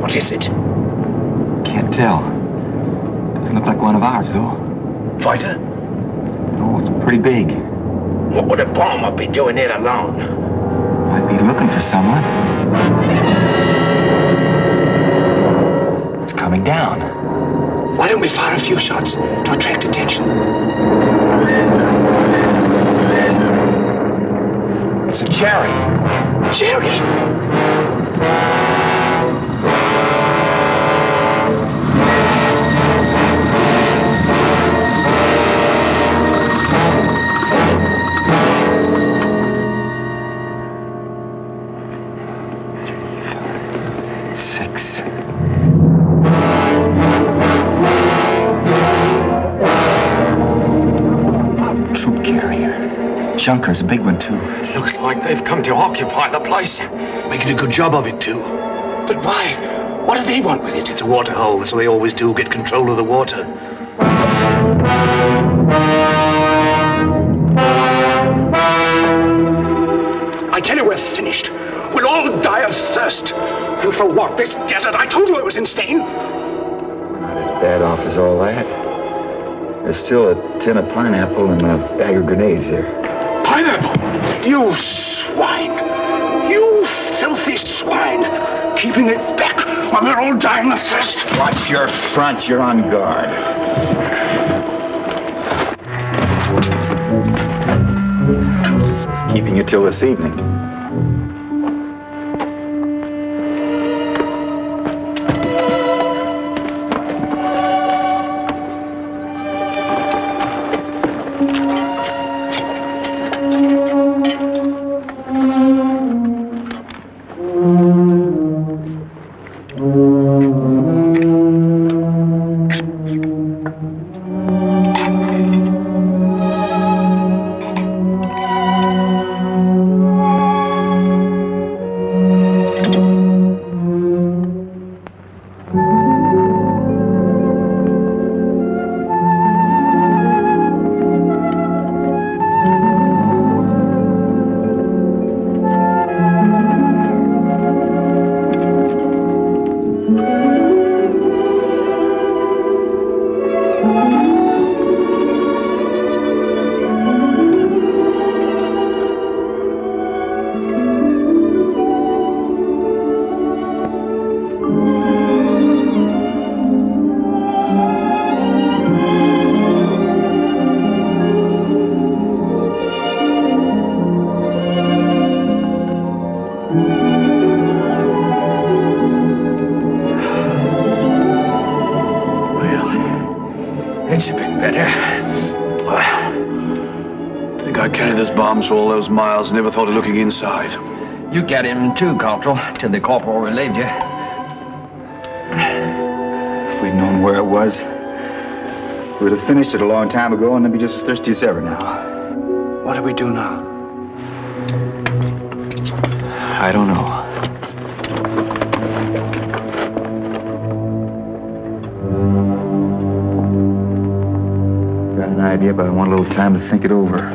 What is it? Can't tell. Doesn't look like one of ours, though. Fighter? No, it's pretty big. What would a bomber be doing it alone? Might be looking for someone. It's coming down. Why don't we fire a few shots to attract attention? It's a cherry. Jerry! Junker's a big one, too. Looks like they've come to occupy the place. Making a good job of it, too. But why? What do they want with it? It's a water hole, so they always do, get control of the water. I tell you, we're finished. We'll all die of thirst. And for what? This desert? I told you it was insane. Not as bad off as all that. There's still a tin of pineapple and a bag of grenades there. Pineapple? You swine! You filthy swine! Keeping it back while we're all dying of thirst. Watch your front. You're on guard. Just keeping you till this evening. bombs for all those miles. Never thought of looking inside. You get him too, Corporal, till the corporal relieved you. If we'd known where it was, we would have finished it a long time ago and then be just as thirsty as ever now. What do we do now? I don't know. Got an idea, but I want a little time to think it over.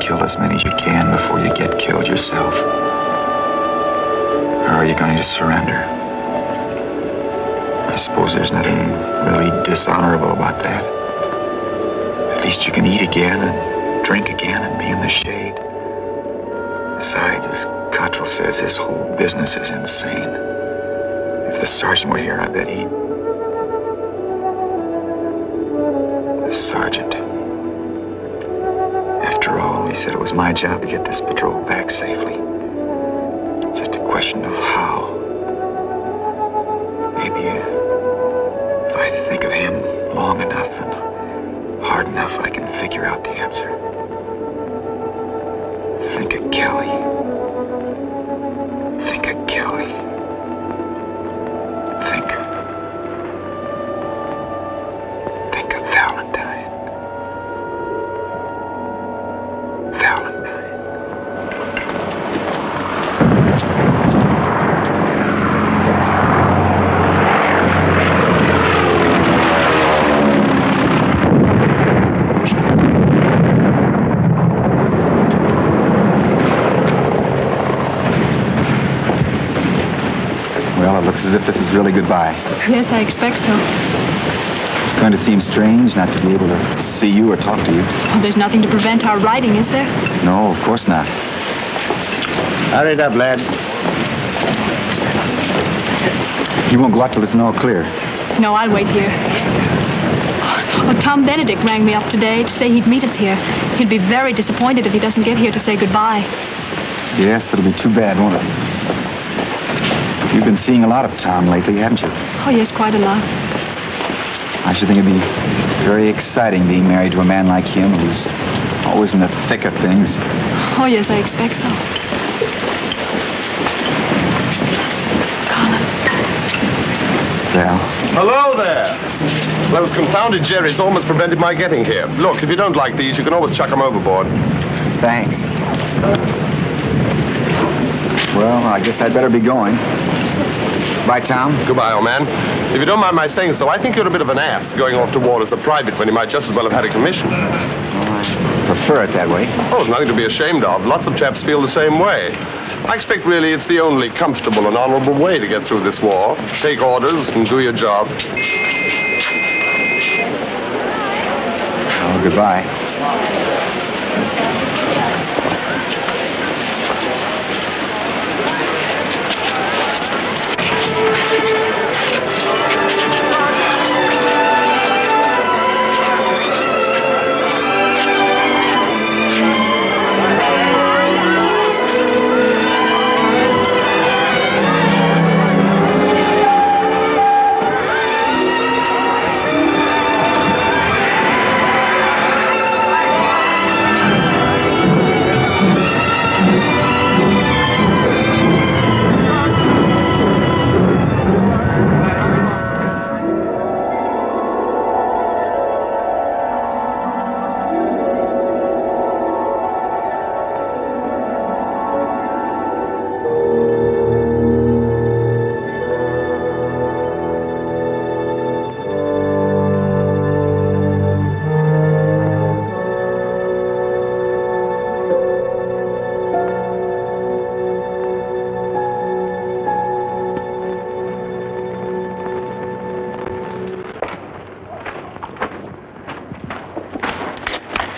Kill as many as you can before you get killed yourself. Or are you going to surrender? I suppose there's nothing really dishonorable about that. At least you can eat again and drink again and be in the shade. Besides, as Cottrell says, this whole business is insane. If the sergeant were here, I bet he'd... The sergeant... After all, he said it was my job to get this patrol back safely. Just a question of how. Maybe if I think of him long enough and hard enough, I can figure out the answer. Think of Kelly. Think of Kelly. Think of Valentine. As if this is really goodbye. Yes, I expect so. It's going to seem strange not to be able to see you or talk to you. Well, there's nothing to prevent our riding, is there? No, of course not. Hurry it up, lad. You won't go out till it's all clear. No, I'll wait here. Oh, Tom Benedict rang me up today to say he'd meet us here. He'll be very disappointed if he doesn't get here to say goodbye. Yes, it'll be too bad, won't it? You've been seeing a lot of Tom lately, haven't you? Oh, yes, quite a lot. I should think it'd be very exciting being married to a man like him who's always in the thick of things. Oh, yes, I expect so. Colin. Val. Hello there. Those confounded Jerry's almost prevented my getting here. Look, if you don't like these, you can always chuck them overboard. Thanks. Well, I guess I'd better be going. Bye, Tom. Goodbye, old man. If you don't mind my saying so, I think you're a bit of an ass going off to war as a private when you might just as well have had a commission. Well, I prefer it that way. Oh, it's nothing to be ashamed of. Lots of chaps feel the same way. I expect really it's the only comfortable and honorable way to get through this war. Take orders and do your job. Oh, goodbye.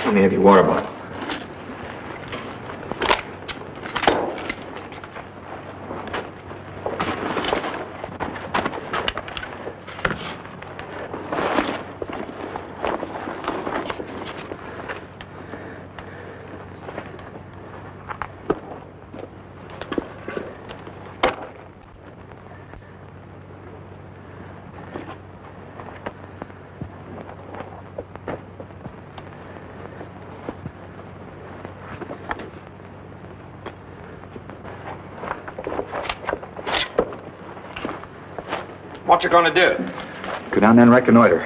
Let me have your water bottle. What you gonna do? Go down there and reconnoiter.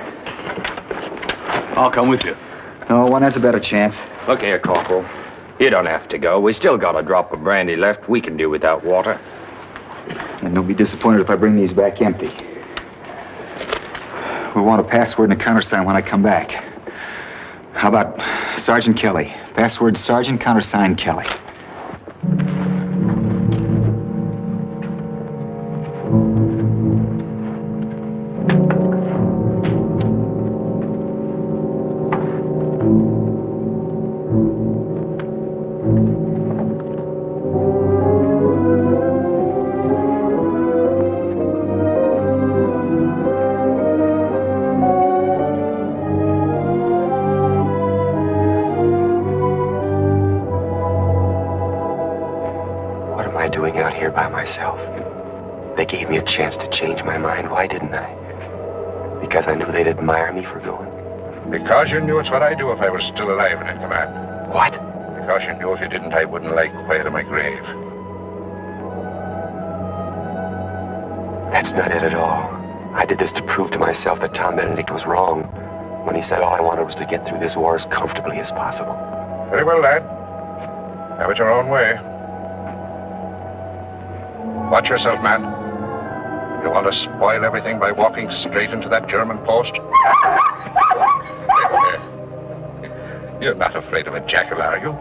I'll come with you. No, one has a better chance. Look here, Corporal. You don't have to go. We still got a drop of brandy left. We can do without water. And don't be disappointed if I bring these back empty. We want a password and a countersign when I come back. How about Sergeant Kelly? Password Sergeant, countersign Kelly. They gave me a chance to change my mind. Why didn't I? Because I knew they'd admire me for going. Because you knew it's what I'd do if I was still alive and in command. What? Because you knew if you didn't, I wouldn't lie quiet in my grave. That's not it at all. I did this to prove to myself that Tom Benedict was wrong when he said all I wanted was to get through this war as comfortably as possible. Very well, lad. Have it your own way. Watch yourself, man. You want to spoil everything by walking straight into that German post? You're not afraid of a jackal, are you?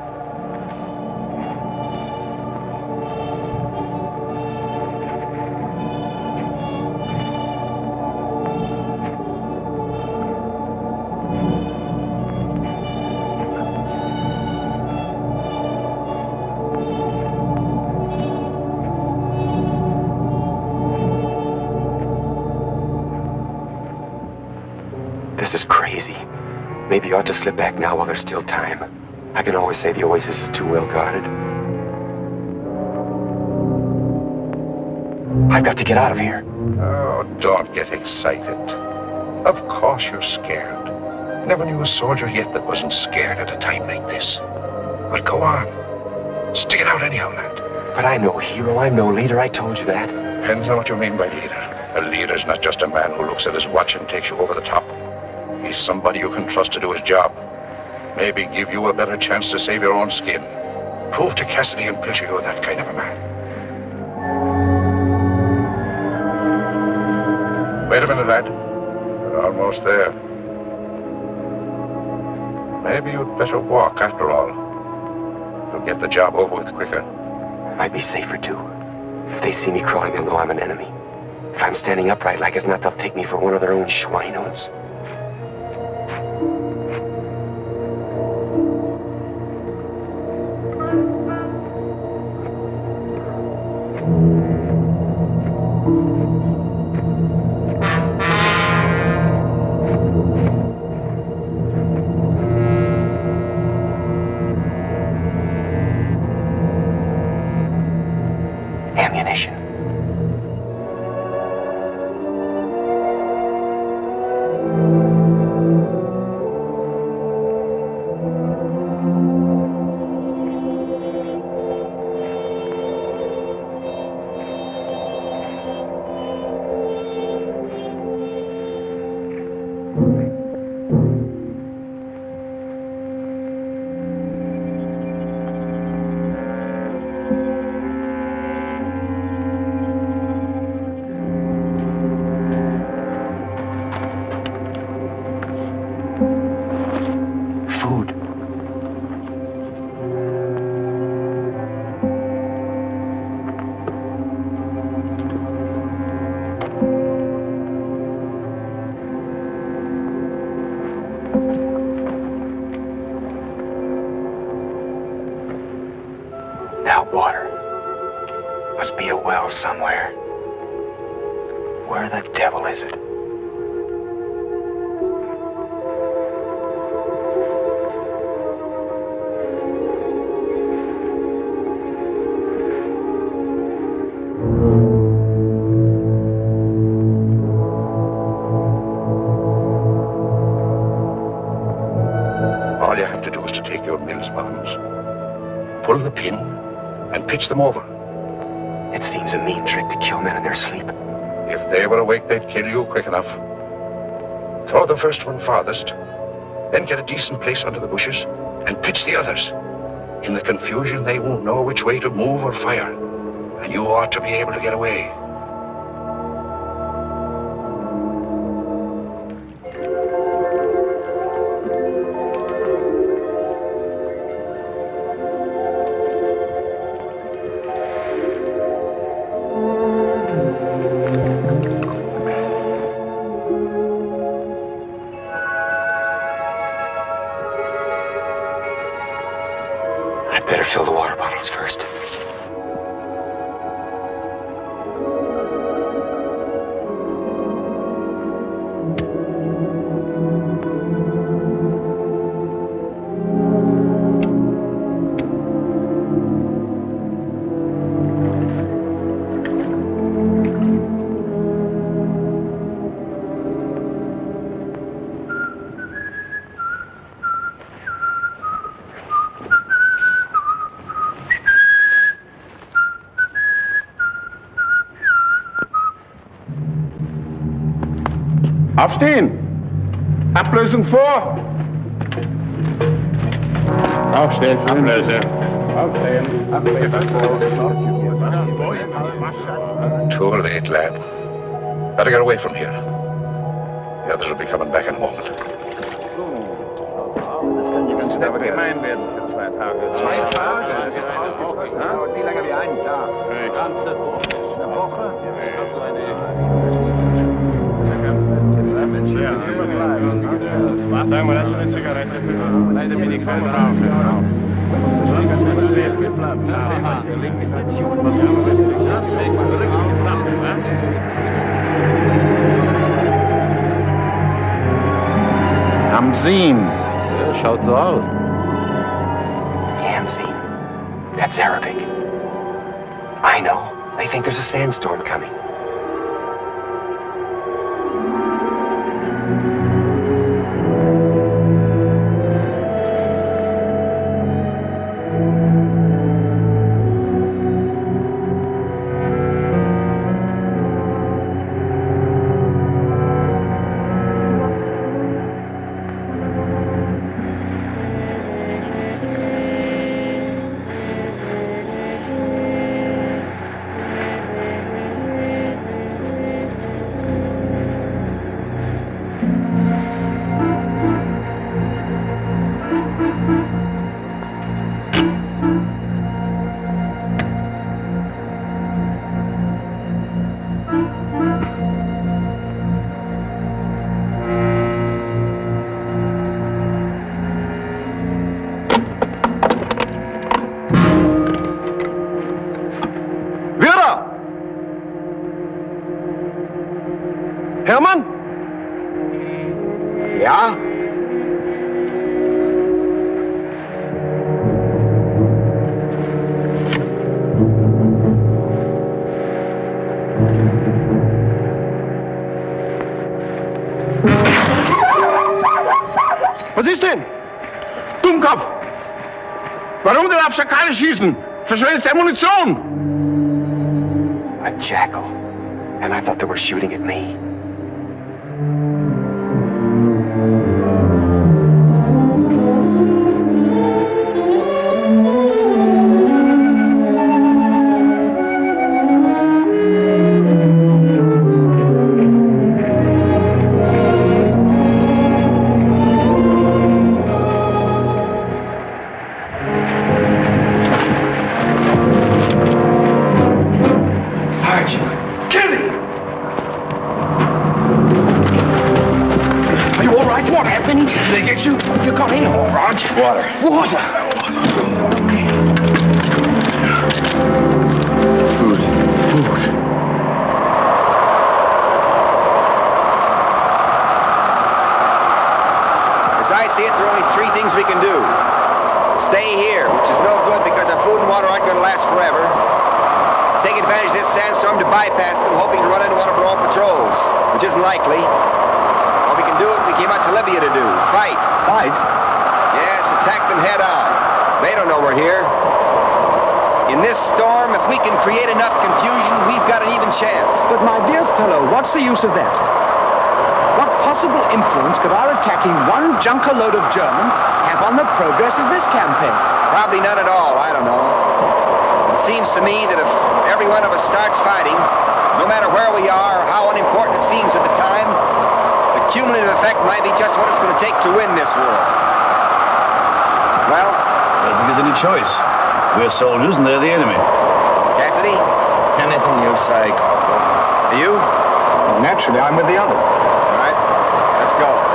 This is crazy. Maybe you ought to slip back now while there's still time. I can always say the oasis is too well guarded. I've got to get out of here. Oh, don't get excited. Of course you're scared. Never knew a soldier yet that wasn't scared at a time like this. But go on. Stick it out anyhow, lad. But I'm no hero. I'm no leader. I told you that. Depends on what you mean by leader. A leader's not just a man who looks at his watch and takes you over the top. He's somebody you can trust to do his job. Maybe give you a better chance to save your own skin. Prove to Cassidy and Pilcher you're that kind of a man. Wait a minute, lad. You're almost there. Maybe you'd better walk after all. You'll get the job over with quicker. Might be safer, too. If they see me crawling, they'll know I'm an enemy. If I'm standing upright like as not, they'll take me for one of their own schweinos. Ammunition. somewhere. Where the devil is it? All you have to do is to take your Mills bombs, pull the pin, and pitch them over. It seems a mean trick to kill men in their sleep. If they were awake, they'd kill you quick enough. Throw the first one farthest, then get a decent place under the bushes, and pitch the others. In the confusion, they won't know which way to move or fire, and you ought to be able to get away. Better fill the water bottles first. Aufstehen! Ablösung vor! Aufstehen, Ablöse. Aufstehen, Ablösung vor. Too late, lad. Better get away from here. The others will be coming back in a moment. Das kann die ganze Woche gemein werden für 2 Tage. 2 Tage? Wie lange wie einen Tag? Eine ganze Woche. Eine Woche? Ja, sagen wir, das ist eine Zigarette. Leider bin ich kein Raucher. Haben Sie ihn? Ja, schaut so aus. Hamzine. That's Arabic. I know. They think there's a sandstorm coming. Hermann? Ja? Was ist denn? Dummkopf! Warum denn auf Schakale schießen? Verschwendest der Munition! A jackal. And I thought they were shooting at me. Water. Water! Food. Food. see it, there are only three things we can do. Stay here, which is no good because our food and water aren't going to last forever. Take advantage of this sandstorm to bypass them, hoping to run into one of our own patrols, which isn't likely. Or we can do what we came out to Libya to do, fight. Fight? Yes, attack them head on. They don't know we're here. In this storm, if we can create enough confusion, we've got an even chance. But my dear fellow, what's the use of that? What possible influence could our attacking one junker load of Germans have on the progress of this campaign? Probably none at all, I don't know. It seems to me that if every one of us starts fighting, no matter where we are or how unimportant it seems at the time, the cumulative effect might be just what it's going to take to win this war. Well? I don't think there's any choice. We're soldiers and they're the enemy. Cassidy? Anything you say, Corporal. Are you? Well, naturally, I'm with the others. All right, let's go.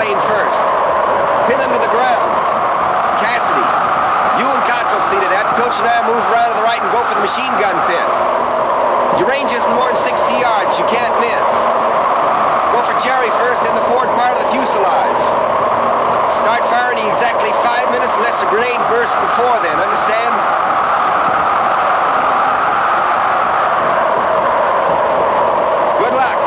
First. Pin them to the ground. Cassidy, you and Cottrell see to that. Pilch and I move around to the right and go for the machine gun pit. Your range isn't more than 60 yards. You can't miss. Go for Jerry first, then the forward part of the fuselage. Start firing in exactly 5 minutes unless the grenade bursts before then. Understand? Good luck.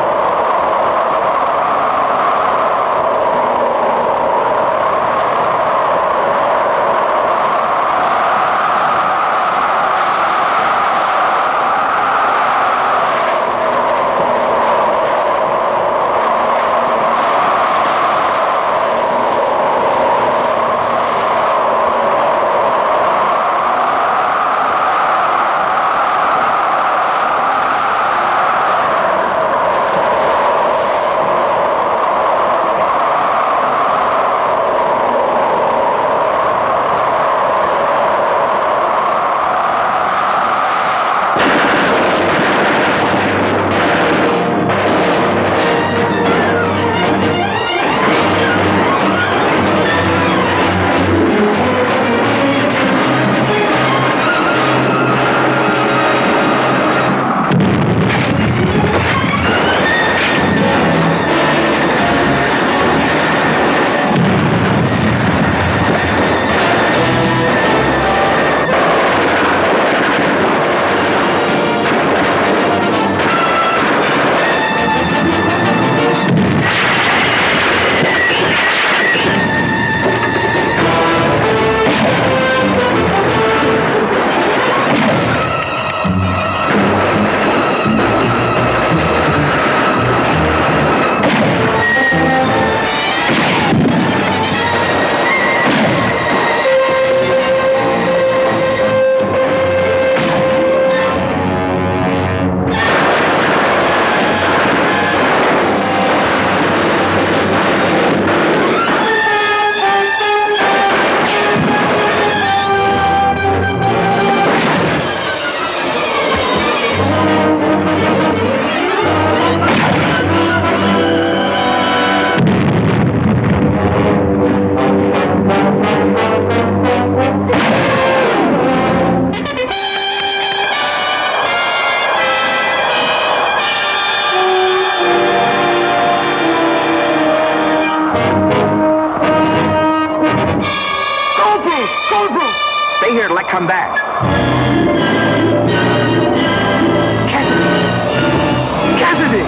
Stay here till I come back. Cassidy!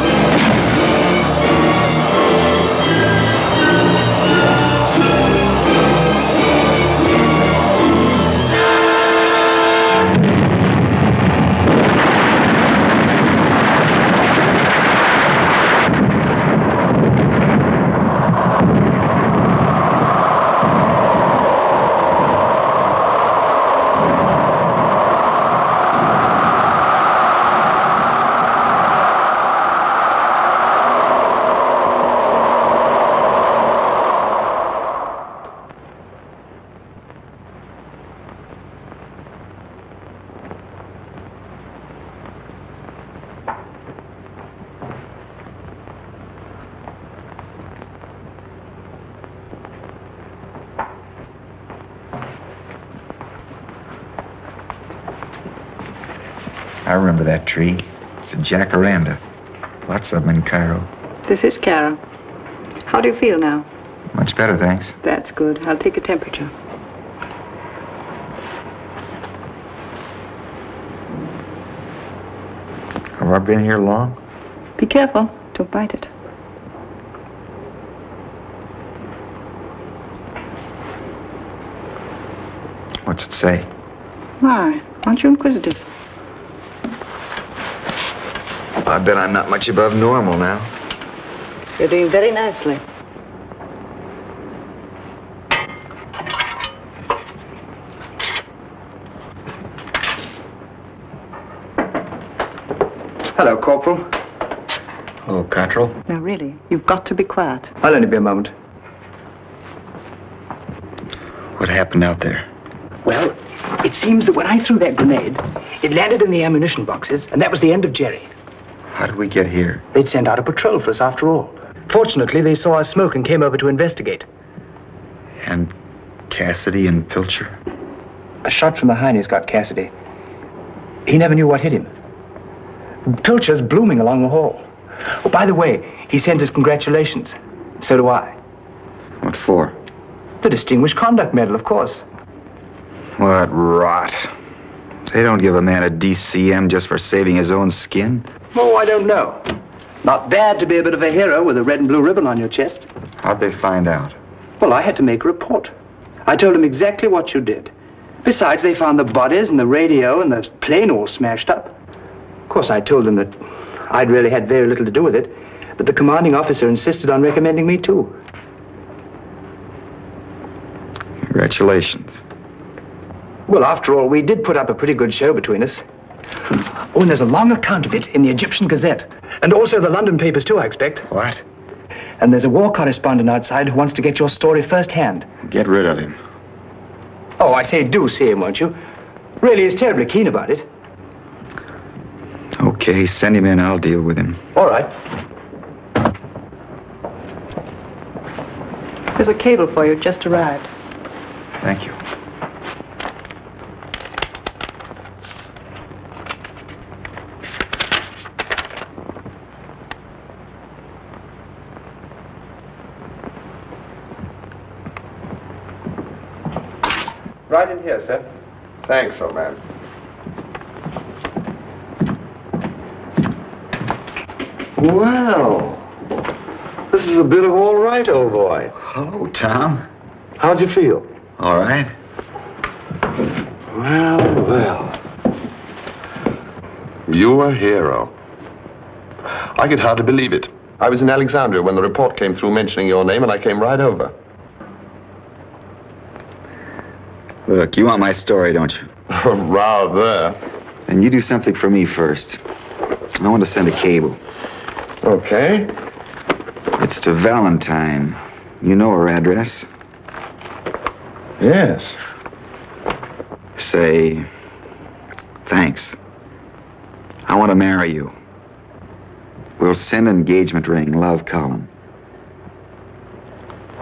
I remember that tree. It's a jacaranda. Lots of them in Cairo. This is Cairo. How do you feel now? Much better, thanks. That's good. I'll take a temperature. Have I been here long? Be careful. Don't bite it. What's it say? Why? Aren't you inquisitive? I bet I'm not much above normal now. You're doing very nicely. Hello, Corporal. Hello, Cottrell. Now, really, you've got to be quiet. I'll only be a moment. What happened out there? Well, it seems that when I threw that grenade, it landed in the ammunition boxes, and that was the end of Jerry. How did we get here? They'd sent out a patrol for us after all. Fortunately, they saw us smoke and came over to investigate. And Cassidy and Pilcher? A shot from behind has got Cassidy. He never knew what hit him. Pilcher's blooming along the hall. Oh, by the way, he sends his congratulations. So do I. What for? The Distinguished Conduct Medal, of course. What rot. They don't give a man a DCM just for saving his own skin. Oh, I don't know. Not bad to be a bit of a hero with a red and blue ribbon on your chest. How'd they find out? Well, I had to make a report. I told them exactly what you did. Besides, they found the bodies and the radio and the plane all smashed up. Of course, I told them that I'd really had very little to do with it, but the commanding officer insisted on recommending me too. Congratulations. Well, after all, we did put up a pretty good show between us. Oh, and there's a long account of it in the Egyptian Gazette. And also the London papers too, I expect. What? And there's a war correspondent outside who wants to get your story firsthand. Get rid of him. Oh, I say, do see him, won't you? Really, he's terribly keen about it. Okay, send him in. I'll deal with him. All right. There's a cable for you. Just arrived. Thank you. Right in here, sir. Thanks, old man. Well, this is a bit of all right, old boy. Hello, Tom. How'd you feel? All right. Well, well. You a hero. I could hardly believe it. I was in Alexandria when the report came through mentioning your name, and I came right over. Look, you want my story, don't you? Rather. Then you do something for me first. I want to send a cable. Okay. It's to Valentine. You know her address? Yes. Say, thanks. I want to marry you. We'll send an engagement ring. Love, Colin.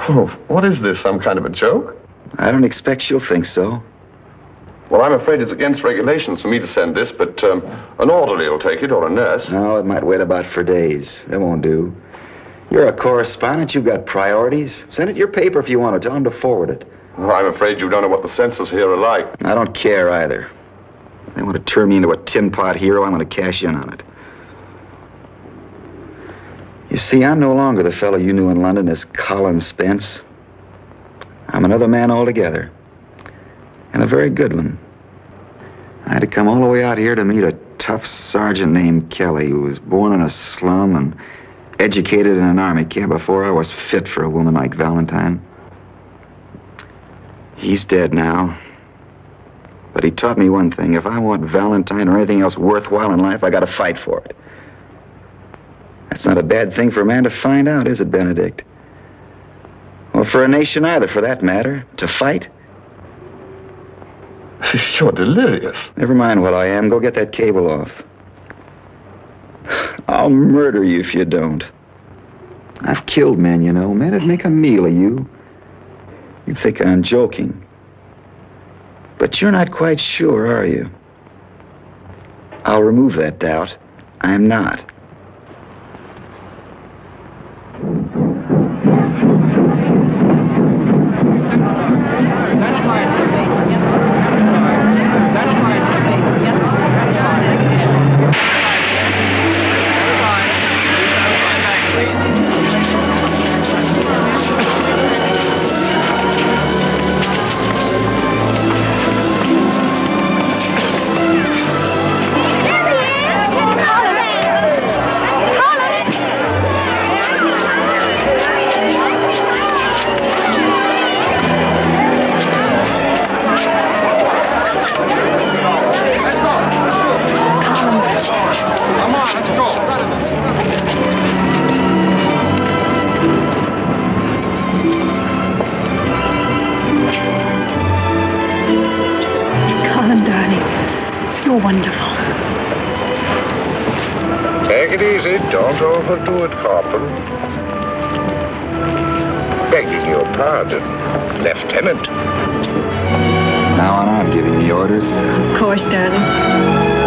Oh, what is this, some kind of a joke? I don't expect she'll think so. Well, I'm afraid it's against regulations for me to send this, but an orderly will take it, or a nurse. No, it might wait about for days. That won't do. You're a correspondent. You've got priorities. Send it your paper if you want to. Tell them to forward it. Well, I'm afraid you don't know what the censors here are like. I don't care either. They want to turn me into a tin pot hero. I'm going to cash in on it. You see, I'm no longer the fellow you knew in London as Colin Spence. I'm another man altogether. And a very good one. I had to come all the way out here to meet a tough sergeant named Kelly who was born in a slum and educated in an army camp before I was fit for a woman like Valentine. He's dead now. But he taught me one thing. If I want Valentine or anything else worthwhile in life, I gotta fight for it. That's not a bad thing for a man to find out, is it, Benedict? Or for a nation either, for that matter, to fight. You're delirious. Never mind what I am. Go get that cable off. I'll murder you if you don't. I've killed men, you know. Men that'd make a meal of you. You think I'm joking. But you're not quite sure, are you? I'll remove that doubt. I am not. Wonderful. Take it easy. Don't overdo it, Corporal. Begging your pardon, Lieutenant. Now on, I'm giving the orders. Of course, darling.